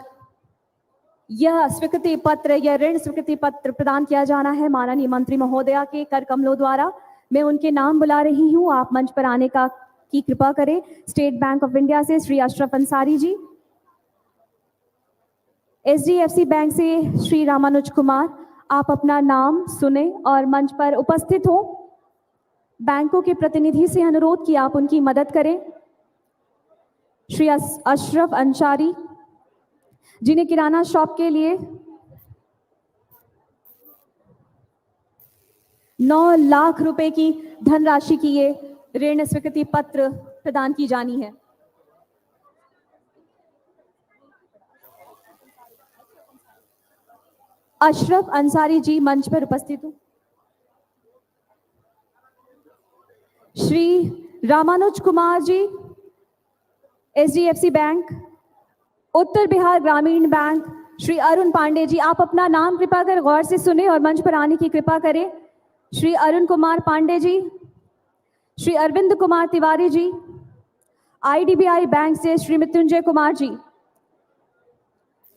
यह स्वीकृति पत्र या ऋण स्वीकृति पत्र प्रदान किया जाना है माननीय मंत्री महोदया के कर कमलों द्वारा, मैं उनके नाम बुला रही हूं। आप मंच पर आने की कृपा करें। स्टेट बैंक ऑफ इंडिया से श्री अशरफ अंसारी जी, एचडीएफसी बैंक से श्री रामानुज कुमार, आप अपना नाम सुने और मंच पर उपस्थित हो। बैंकों के प्रतिनिधि से अनुरोध कि आप उनकी मदद करें। श्री अशरफ अंसारी, जिन्हें किराना शॉप के लिए 9 लाख रुपए की धनराशि की ये ऋण स्वीकृति पत्र प्रदान की जानी है। अशरफ अंसारी जी मंच पर उपस्थित हो। श्री रामानुज कुमार जी, एचडीएफसी बैंक, उत्तर बिहार ग्रामीण बैंक, श्री अरुण पांडे जी, आप अपना नाम कृपा कर गौर से सुने और मंच पर आने की कृपा करें। श्री अरुण कुमार पांडे जी, श्री अरविंद कुमार तिवारी जी, आईडीबीआई बैंक से श्री मृत्युंजय कुमार जी।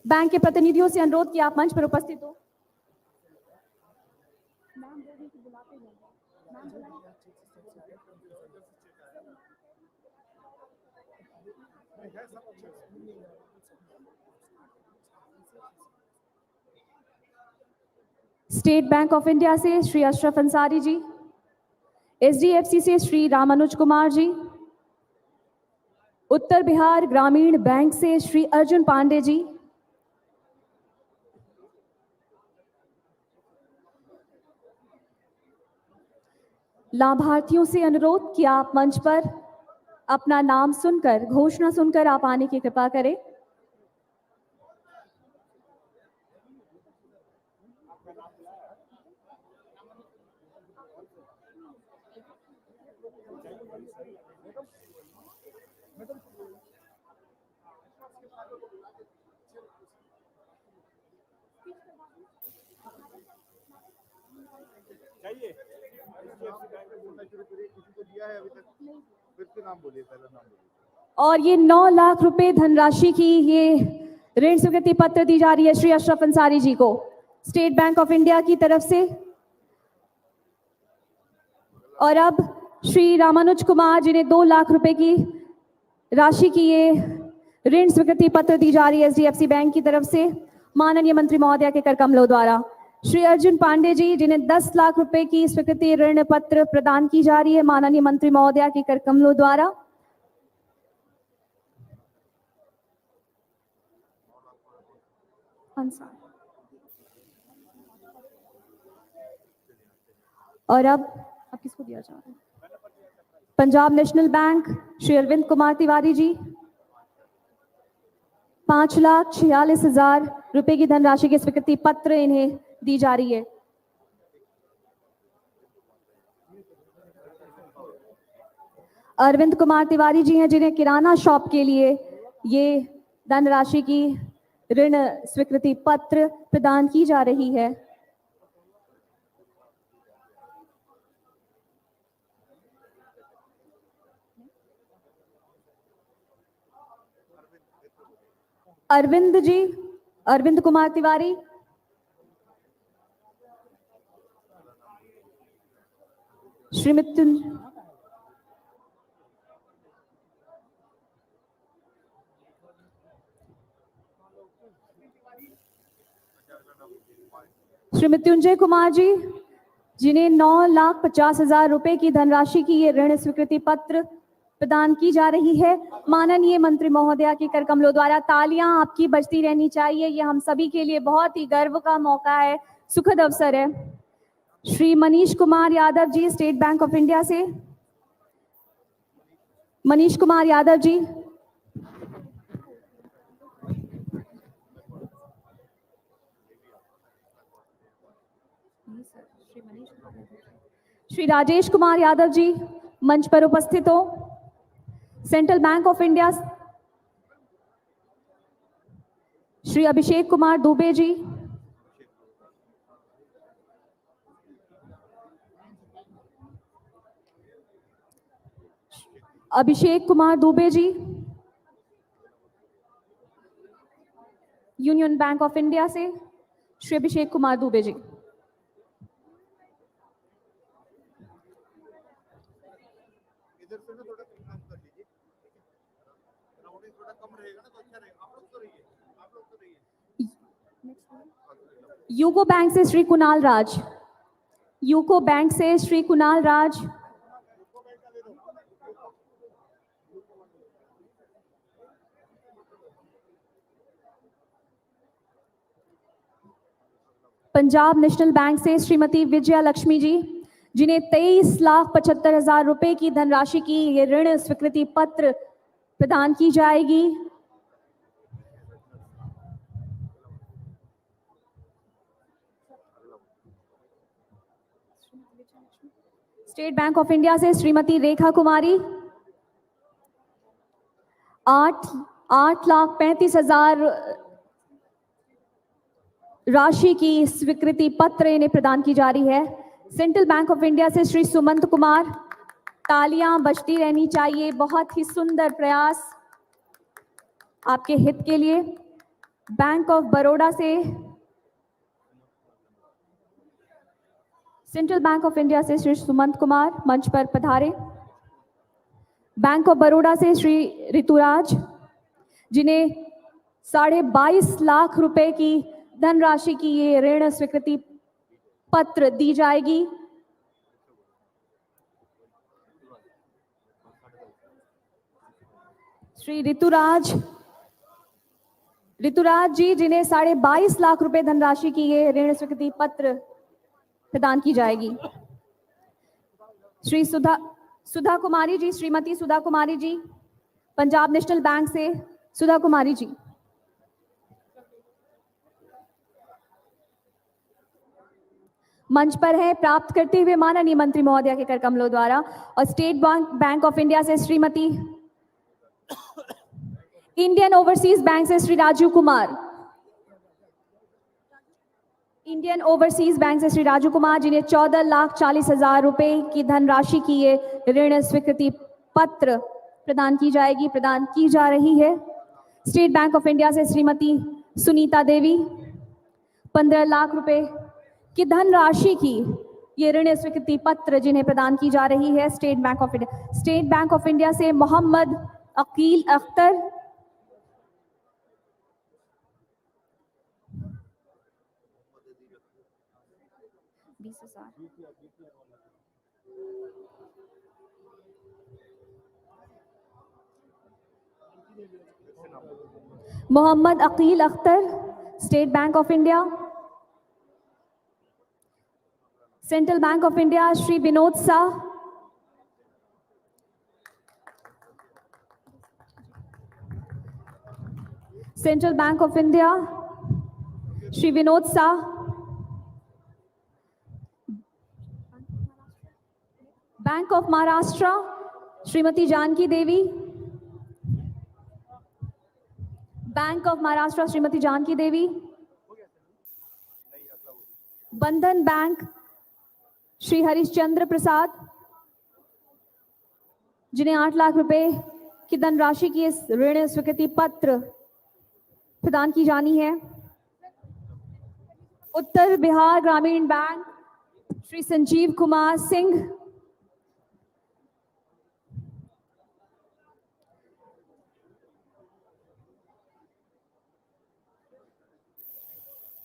बैंक के प्रतिनिधियों से अनुरोध कि आप मंच पर उपस्थित हो। स्टेट बैंक ऑफ इंडिया से श्री अशरफ अंसारी जी, एचडीएफसी से श्री रामानुज कुमार जी, उत्तर बिहार ग्रामीण बैंक से श्री अर्जुन पांडे जी, लाभार्थियों से अनुरोध कि आप मंच पर अपना नाम सुनकर, घोषणा सुनकर आप आने की कृपा करें। और ये 9 लाख रुपए धनराशि की ये ऋण स्वीकृति पत्र दी जा रही है श्री अशरफ अंसारी जी को स्टेट बैंक ऑफ इंडिया की तरफ से। और अब श्री रामानुज कुमार जिन्हें 2 लाख रुपए की राशि की ये ऋण स्वीकृति पत्र दी जा रही है एचडीएफसी बैंक की तरफ से माननीय मंत्री महोदया के कर कमलों द्वारा। श्री अर्जुन पांडे जी जिन्हें 10 लाख रुपए की स्वीकृति ऋण पत्र प्रदान की जा रही है माननीय मंत्री महोदया के कर कमलों द्वारा। और अब किसको दिया जा रहा है? पंजाब नेशनल बैंक श्री अरविंद कुमार तिवारी जी 5,46,000 रुपए की धनराशि की स्वीकृति पत्र इन्हें दी जा रही है। अरविंद कुमार तिवारी जी हैं जिन्हें किराना शॉप के लिए ये धनराशि की ऋण स्वीकृति पत्र प्रदान की जा रही है। अरविंद जी, अरविंद कुमार तिवारी, श्री मृत्युंजय कुमार जी जिन्हें 9,50,000 रुपए की धनराशि की ये ऋण स्वीकृति पत्र प्रदान की जा रही है माननीय मंत्री महोदया के कर कमलों द्वारा। तालियां आपकी बजती रहनी चाहिए, ये हम सभी के लिए बहुत ही गर्व का मौका है, सुखद अवसर है। Shri Manish Kumar Yadav ji state bank of India से, मनीष कुमार यादव जी, श्री राजेश कुमार यादव जी मंच पर उपस्थित हो। Central bank of India Shri Abhishek Kumar Dubey ji, Abhishek Kumar Dubey ji Union Bank of India से श्री अभिषेक कुमार दुबे जी। यूको बैंक से श्री कुणाल राज, यूको बैंक से श्री कुणाल राज, पंजाब नेशनल बैंक से श्रीमती विजया लक्ष्मी जी जिन्हें 23,75,000 रुपए की धनराशि की ये ऋण स्वीकृति पत्र प्रदान की जाएगी। स्टेट बैंक ऑफ इंडिया से श्रीमती रेखा कुमारी 8,35,000 राशि की स्वीकृति पत्र इन्हें प्रदान की जा रही है। सेंट्रल बैंक ऑफ इंडिया से श्री सुमंत कुमार, तालियां बजती रहनी चाहिए, बहुत ही सुंदर प्रयास आपके हित के लिए। बैंक ऑफ बड़ौदा से, सेंट्रल बैंक ऑफ इंडिया से श्री सुमंत कुमार मंच पर पधारे। बैंक ऑफ बड़ौदा से श्री ऋतुराज जिन्हें 22.5 लाख रुपए की धनराशि की ये ऋण स्वीकृति पत्र दी जाएगी। श्री ऋतुराज जी जिन्हें 22.5 लाख रुपए धनराशि की ये ऋण स्वीकृति पत्र प्रदान की जाएगी। श्री सुधा कुमारी जी, श्रीमती सुधा कुमारी जी पंजाब नेशनल बैंक से, सुधा कुमारी जी। मंच पर है प्राप्त करते हुए माननीय मंत्री महोदया के कर कमलों द्वारा। और स्टेट बैंक ऑफ इंडिया से श्रीमती, इंडियन ओवरसीज बैंक से Shri Raju Kumar, Indian overseas bank से श्री राजू कुमार, जिन्हें 14,40,000 रुपए की धनराशि की ये ऋण स्वीकृति पत्र प्रदान की जाएगी, प्रदान की जा रही है। स्टेट बैंक ऑफ इंडिया से श्रीमती सुनीता देवी, 15 लाख रुपए की धनराशि की ये ऋण स्वीकृति पत्र जिन्हें प्रदान की जा रही है state bank of India. State bank of India से Mohammad Aqil Akhtar, Mohammad Aqil Akhtar, state bank of India. Central bank of India Shri Vinod Shah, central bank of India Shri Vinod Shah. Bank of Maharashtra Shrimati Janki Devi, bank of Maharashtra Shrimati Janki Devi. Bandhan bank Shri Harishchandra प्रसाद, जिन्हें 8 लाख रुपए की धनराशि की इस ऋण स्वीकृति पत्र प्रदान की जानी है। उत्तर बिहार ग्रामीण बैंक श्री संजीव कुमार सिंह,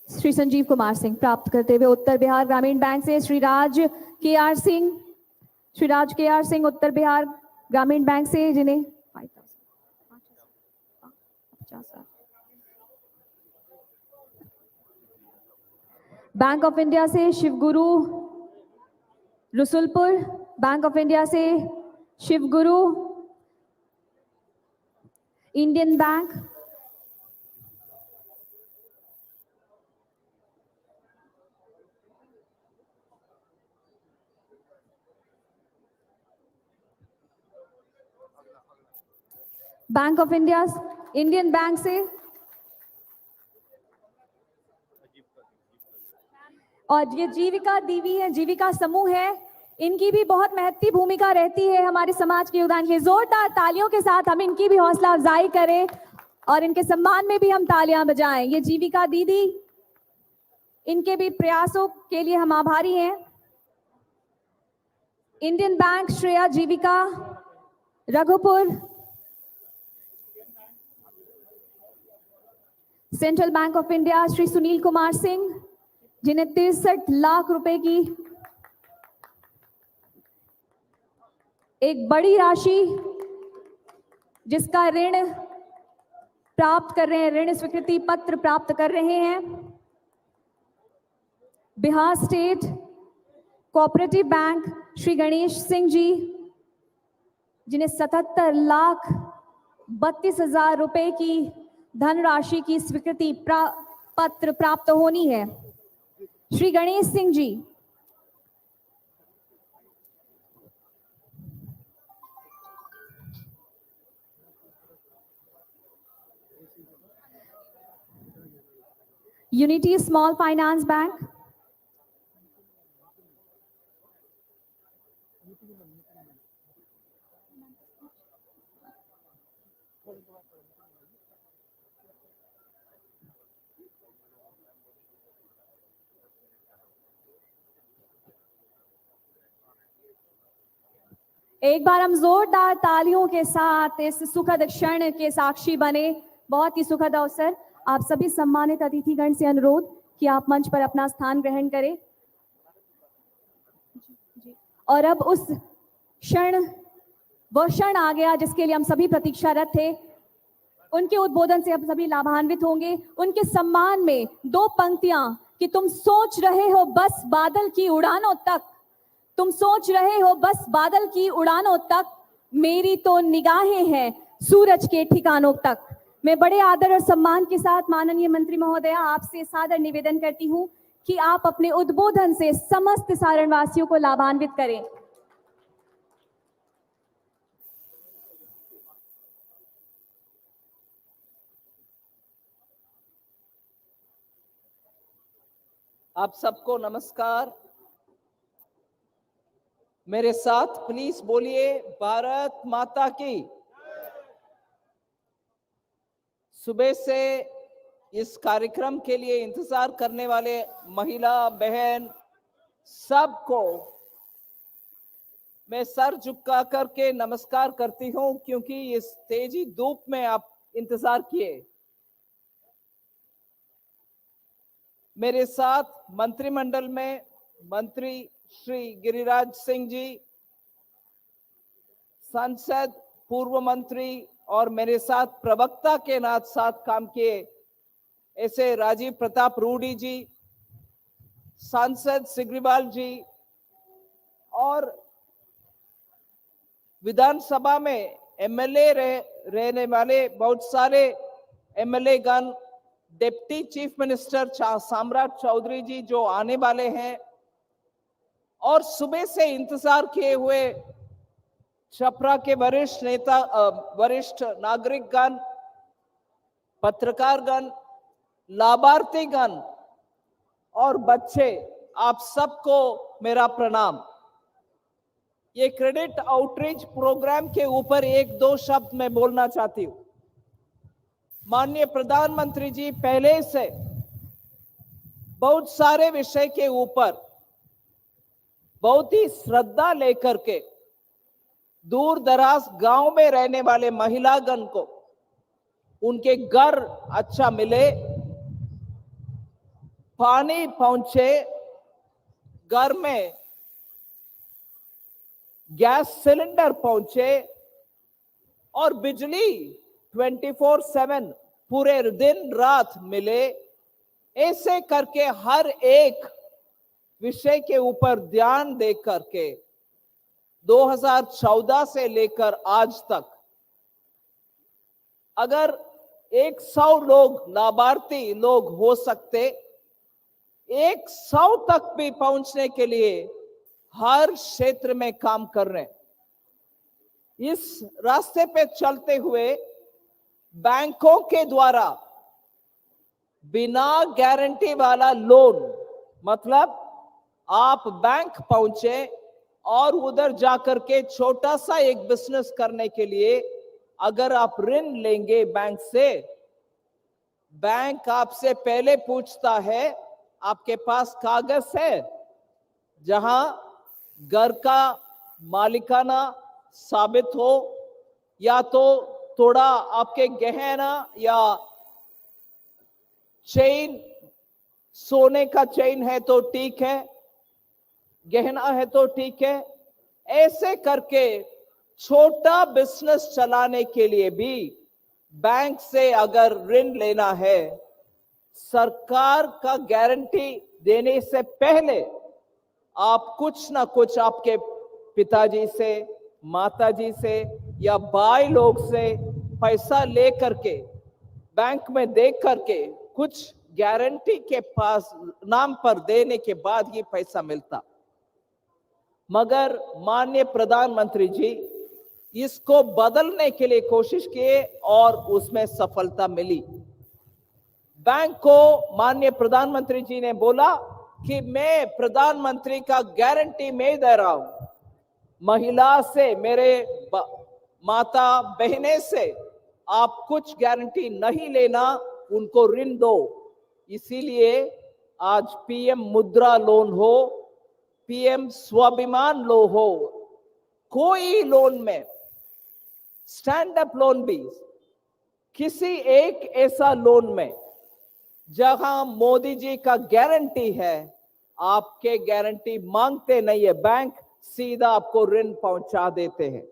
श्री संजीव कुमार सिंह प्राप्त करते हुए उत्तर बिहार ग्रामीण बैंक से श्री राज के आर सिंह, श्री राज के आर सिंह उत्तर बिहार ग्रामीण बैंक से, जिन्हें 50,000। बैंक ऑफ इंडिया से Shivguru Rasulpur, bank of India से Shivguru. Indian bank bank of India, Indian bank से और ये जीविका दीवी है, जीविका समूह है, इनकी भी बहुत महत्वपूर्ण भूमिका रहती है हमारे समाज के योगदान के। जोरदार तालियों के साथ हम इनकी भी हौसला अफजाई करें और इनके सम्मान में भी हम तालियां बजाएं। ये जीविका दीदी, इनके भी प्रयासों के लिए हम आभारी हैं। Indian bank Shreya Jeevika Raghupur, central bank of India Shri Sunil Kumar Singh, जिन्हें 63 लाख रुपए की एक बड़ी राशि जिसका ऋण प्राप्त कर रहे हैं, ऋण स्वीकृति पत्र प्राप्त कर रहे हैं। Bihar state cooperative bank Shri Ganesh Singh ji, जिन्हें 77,32,000 रुपए की धनराशि की स्वीकृति पत्र प्राप्त होनी है। श्री गणेश सिंह जी, यूनिटी स्मॉल फाइनेंस बैंक, एक बार हम जोरदार तालियों के साथ इस सुखद क्षण के साक्षी बने। बहुत ही सुखद अवसर। आप सभी सम्मानित अतिथिगण से अनुरोध कि आप मंच पर अपना स्थान ग्रहण करें। और अब उस वो क्षण आ गया जिसके लिए हम सभी प्रतीक्षारत थे। उनके उद्बोधन से हम सभी लाभान्वित होंगे। उनके सम्मान में 2 पंक्तियां कि तुम सोच रहे हो बस बादल की उड़ानों तक, तुम सोच रहे हो बस बादल की उड़ानों तक, मेरी तो निगाहें हैं सूरज के ठिकानों तक। मैं बड़े आदर और सम्मान के साथ माननीय मंत्री महोदया आपसे सादर निवेदन करती हूं कि आप अपने उद्बोधन से समस्त सारणवासियों को लाभान्वित करें। आप सबको नमस्कार। मेरे साथ प्लीज बोलिए भारत माता की। सुबह से इस कार्यक्रम के लिए इंतजार करने वाले महिला बहन सबको मैं सर झुका करके नमस्कार करती हूं, क्योंकि इस तेजी धूप में आप इंतजार किए। मेरे साथ मंत्रिमंडल में मंत्री श्री गिरिराज सिंह जी, सांसद, पूर्व मंत्री और मेरे साथ प्रवक्ता के साथ काम किए ऐसे राजीव प्रताप रूडी जी, सांसद सिग्रीवाल जी, और विधानसभा में एमएलए रहने वाले बहुत सारे एमएलए गण, डिप्टी चीफ मिनिस्टर सम्राट चौधरी जी जो आने वाले हैं, और सुबह से इंतजार किए हुए छपरा के वरिष्ठ नेता, वरिष्ठ नागरिकगण, पत्रकारगण, लाभार्थीगण और बच्चे, आप सबको मेरा प्रणाम। ये क्रेडिट आउटरीच प्रोग्राम के ऊपर एक दो शब्द मैं बोलना चाहती हूँ। माननीय प्रधानमंत्री जी पहले से बहुत सारे विषय के ऊपर बहुत ही श्रद्धा लेकर के दूर दराज गांव में रहने वाले महिलागण को उनके घर अच्छा मिले, पानी पहुंचे, घर में गैस सिलेंडर पहुंचे और बिजली 24/7 पूरे दिन रात मिले, ऐसे करके हर एक विषय के ऊपर ध्यान दे करके 2014 से लेकर आज तक अगर 100 लोग लाभार्थी लोग हो सकते, 100 तक भी पहुंचने के लिए हर क्षेत्र में काम कर रहे हैं। इस रास्ते पे चलते हुए बैंकों के द्वारा बिना गारंटी वाला लोन, मतलब आप बैंक पहुंचे और उधर जाकर के छोटा सा एक बिजनेस करने के लिए अगर आप ऋण लेंगे बैंक से, बैंक आपसे पहले पूछता है आपके पास कागज है जहां घर का मालिकाना साबित हो, या तो थोड़ा आपके गहना या चेन, सोने का चेन है तो ठीक है, गहना है तो ठीक है। ऐसे करके छोटा बिजनेस चलाने के लिए भी बैंक से अगर ऋण लेना है, सरकार का गारंटी देने से पहले आप कुछ ना कुछ आपके पिताजी से, माताजी से या भाई लोग से पैसा ले करके बैंक में दे करके कुछ गारंटी के पास नाम पर देने के बाद ये पैसा मिलता। मगर माननीय प्रधानमंत्री जी इसको बदलने के लिए कोशिश किए और उसमें सफलता मिली। बैंक को माननीय प्रधानमंत्री जी ने बोला कि मैं प्रधानमंत्री का गारंटी मैं दे रहा हूं, महिला से, मेरे माता बहने से आप कुछ गारंटी नहीं लेना, उनको ऋण दो। इसीलिए आज पीएम मुद्रा लोन हो, पीएम स्वाभिमान लोन हो, कोई लोन में, स्टैंड अप लोन भी, किसी एक ऐसा लोन में जहां मोदी जी का गारंटी है, आपके गारंटी मांगते नहीं है, बैंक सीधा आपको ऋण पहुंचा देते हैं,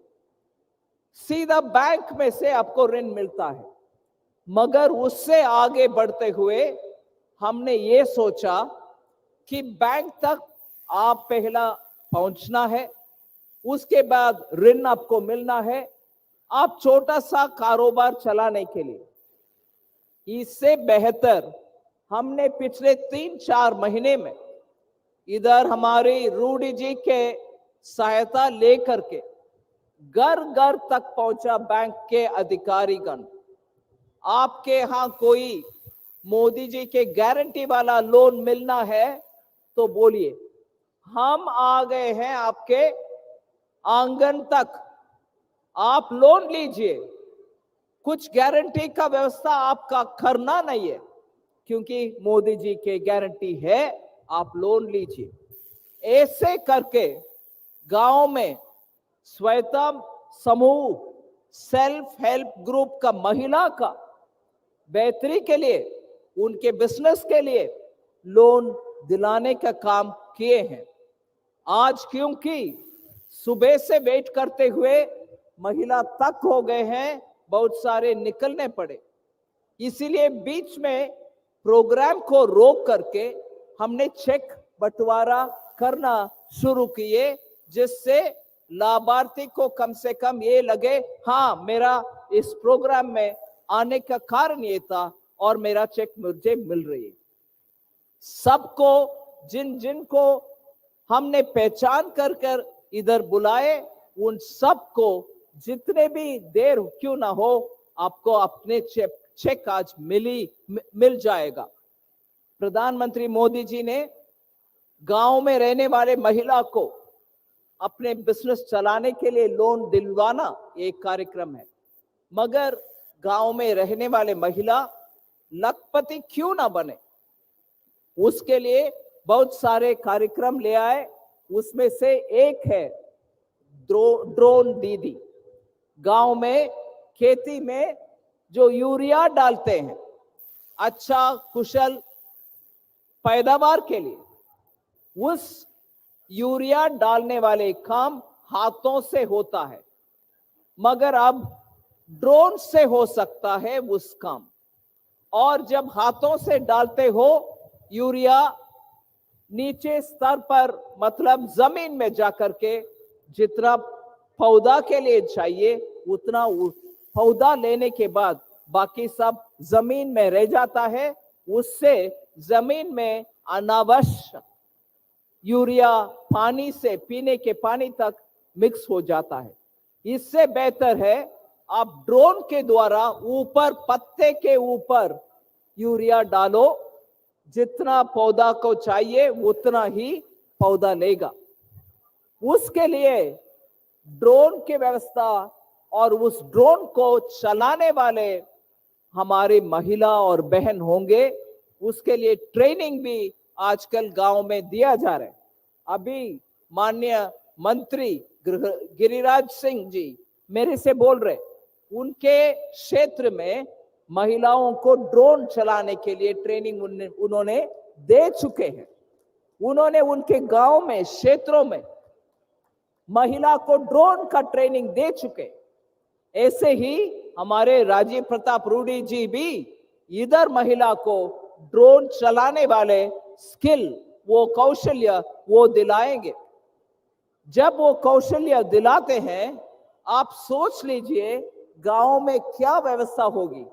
सीधा बैंक में से आपको ऋण मिलता है। मगर उससे आगे बढ़ते हुए हमने ये सोचा कि बैंक तक आप पहला पहुंचना है, उसके बाद ऋण आपको मिलना है, आप छोटा सा कारोबार चलाने के लिए। इससे बेहतर हमने पिछले 3-4 महीने में इधर हमारी रूडी जी के सहायता लेकर के घर घर तक पहुंचा बैंक के अधिकारीगण। आपके यहां कोई मोदी जी के गारंटी वाला लोन मिलना है तो बोलिए, हम आ गए हैं आपके आंगन तक, आप लोन लीजिए। कुछ गारंटी का व्यवस्था आपका करना नहीं है, क्योंकि मोदी जी के गारंटी है, आप लोन लीजिए। ऐसे करके गांव में स्वयं समूह, सेल्फ हेल्प ग्रुप का महिला का बेहतरी के लिए, उनके बिजनेस के लिए लोन दिलाने का काम किए हैं। आज क्योंकि सुबह से वेट करते हुए महिला तक हो गए हैं, बहुत सारे निकलने पड़े, इसीलिए बीच में प्रोग्राम को रोक करके हमने चेक बंटवारा करना शुरू किए, जिससे लाभार्थी को कम से कम ये लगे, हाँ मेरा इस प्रोग्राम में आने का कारण ये था और मेरा चेक मुझे मिल रही है। सबको, जिन जिन को हमने पहचान कर इधर बुलाए, उन सबको जितने भी देर क्यों ना हो, आपको अपने चेक आज मिल जाएगा। प्रधानमंत्री मोदी जी ने गांव में रहने वाले महिला को अपने बिजनेस चलाने के लिए लोन दिलवाना एक कार्यक्रम है, मगर गांव में रहने वाले महिला लखपति क्यों ना बने, उसके लिए बहुत सारे कार्यक्रम ले आए। उसमें से एक है ड्रोन दीदी। गांव में खेती में जो यूरिया डालते हैं अच्छा कुशल पैदावार के लिए, उस यूरिया डालने वाले काम हाथों से होता है, मगर अब ड्रोन से हो सकता है उस काम। और जब हाथों से डालते हो यूरिया, नीचे स्तर पर मतलब जमीन में जाकर के जितना पौधा के लिए चाहिए उतना पौधा लेने के बाद बाकी सब जमीन में रह जाता है। उससे जमीन में अनावश्यक यूरिया पानी से पीने के पानी तक मिक्स हो जाता है। इससे बेहतर है आप ड्रोन के द्वारा ऊपर पत्ते के ऊपर यूरिया डालो, जितना पौधा को चाहिए उतना ही पौधा लेगा। उसके लिए ड्रोन की व्यवस्था और उस ड्रोन को चलाने वाले हमारे महिला और बहन होंगे, उसके लिए ट्रेनिंग भी आजकल गांव में दिया जा रहा है। अभी माननीय मंत्री गिरिराज सिंह जी मेरे से बोल रहे, उनके क्षेत्र में महिलाओं को ड्रोन चलाने के लिए ट्रेनिंग उन्होंने दे चुके हैं। उन्होंने उनके गांव में, क्षेत्रों में महिला को ड्रोन का ट्रेनिंग दे चुके। ऐसे ही हमारे राजीव प्रताप रूडी जी भी इधर महिला को ड्रोन चलाने वाले स्किल, वो कौशल्य वो दिलाएंगे। जब वो कौशल्य दिलाते हैं, आप सोच लीजिए गांव में क्या व्यवस्था होगी।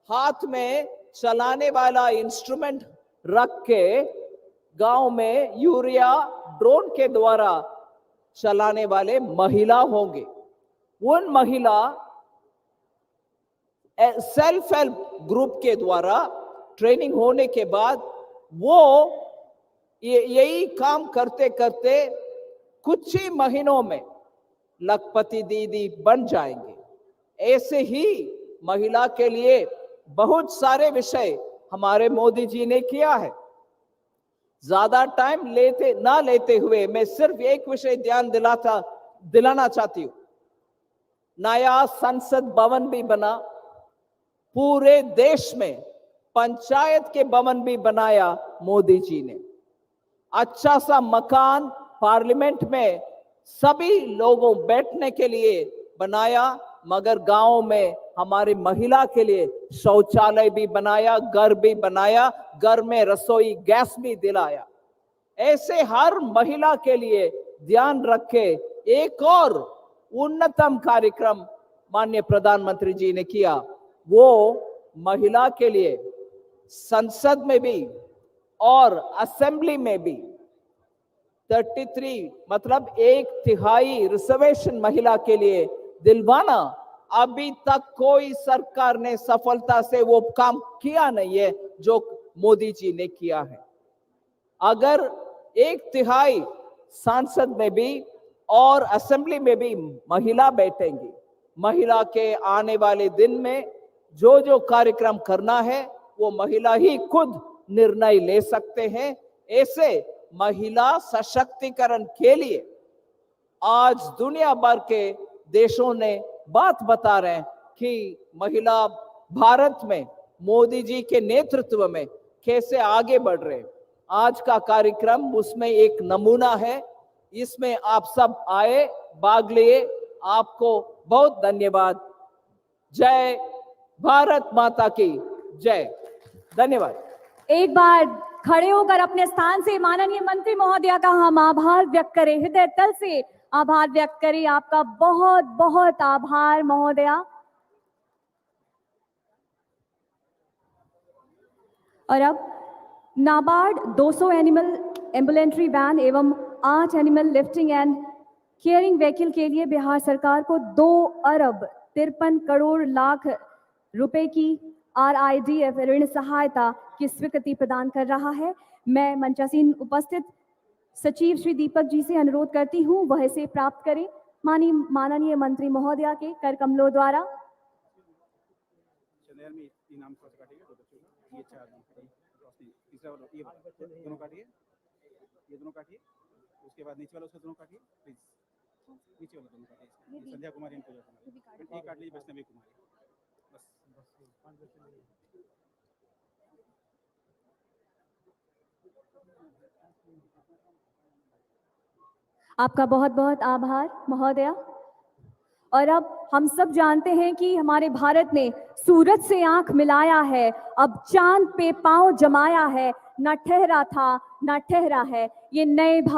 हाथ में चलाने वाला इंस्ट्रूमेंट रख के गांव में यूरिया ड्रोन के द्वारा चलाने वाले महिला होंगे। उन महिला सेल्फ हेल्प ग्रुप के द्वारा ट्रेनिंग होने के बाद वो यही काम करते करते कुछ ही महीनों में लखपति दीदी बन जाएंगे। ऐसे ही महिला के लिए बहुत सारे विषय हमारे मोदी जी ने किया है। ज्यादा टाइम लेते हुए मैं सिर्फ एक विषय ध्यान दिलाना चाहती हूं। नया संसद भवन भी बना, पूरे देश में पंचायत के भवन भी बनाया मोदी जी ने। अच्छा सा मकान पार्लियामेंट में सभी लोगों बैठने के लिए बनाया, मगर गांव में हमारी महिला के लिए शौचालय भी बनाया, घर भी बनाया, घर में रसोई गैस भी दिलाया। ऐसे हर महिला के लिए ध्यान रखे एक और उन्नतम कार्यक्रम माननीय प्रधानमंत्री जी ने किया। वो महिला के लिए संसद में भी और असेंबली में भी 33 मतलब 1/3 रिजर्वेशन महिला के लिए दिलवाना अभी तक कोई सरकार ने सफलता से वो काम किया नहीं है जो मोदी जी ने किया है। अगर 1/3 सांसद में भी और असेंबली में भी महिला बैठेंगी, महिला के आने वाले दिन में जो जो कार्यक्रम करना है वो महिला ही खुद निर्णय ले सकते हैं। ऐसे महिला सशक्तिकरण के लिए आज दुनिया भर के देशों ने बात बता रहे हैं कि महिला भारत में मोदी जी के नेतृत्व में कैसे आगे बढ़ रहे हैं। आज का कार्यक्रम उसमें एक नमूना है। इसमें आप सब आए, भाग लिए, आपको बहुत धन्यवाद। जय भारत माता की जय। धन्यवाद। एक बार खड़े होकर अपने स्थान से माननीय मंत्री महोदया का हम आभार व्यक्त करें, हृदय तल से आभार व्यक्त करें। आपका बहुत बहुत आभार महोदया। और अब नाबार्ड 200 एनिमल एम्बुलेंट्री वैन एवं 8 animal lifting and caring vehicle के लिए बिहार सरकार को 2,53 करोड़ लाख रुपए की RIDF ऋण सहायता की स्वीकृति प्रदान कर रहा है। मैं मंचासीन उपस्थित सचिव श्री दीपक जी से अनुरोध करती हूँ वह इसे प्राप्त करें माननीय मंत्री महोदया के कर कमलों द्वारा। ये दोनों काटिए, उसके बाद नीचे वाला उसका दोनों काटिए प्लीज, नीचे वाला दोनों काटिए। संध्या कुमारी इनको एक काट लीजिए, वैष्णवी कुमारी बस। आपका बहुत बहुत आभार महोदया। और अब हम सब जानते हैं कि हमारे भारत ने सूरज से आंख मिलाया है, अब चांद पे पांव जमाया है, न ठहरा था न ठहरा है। ये नए भारत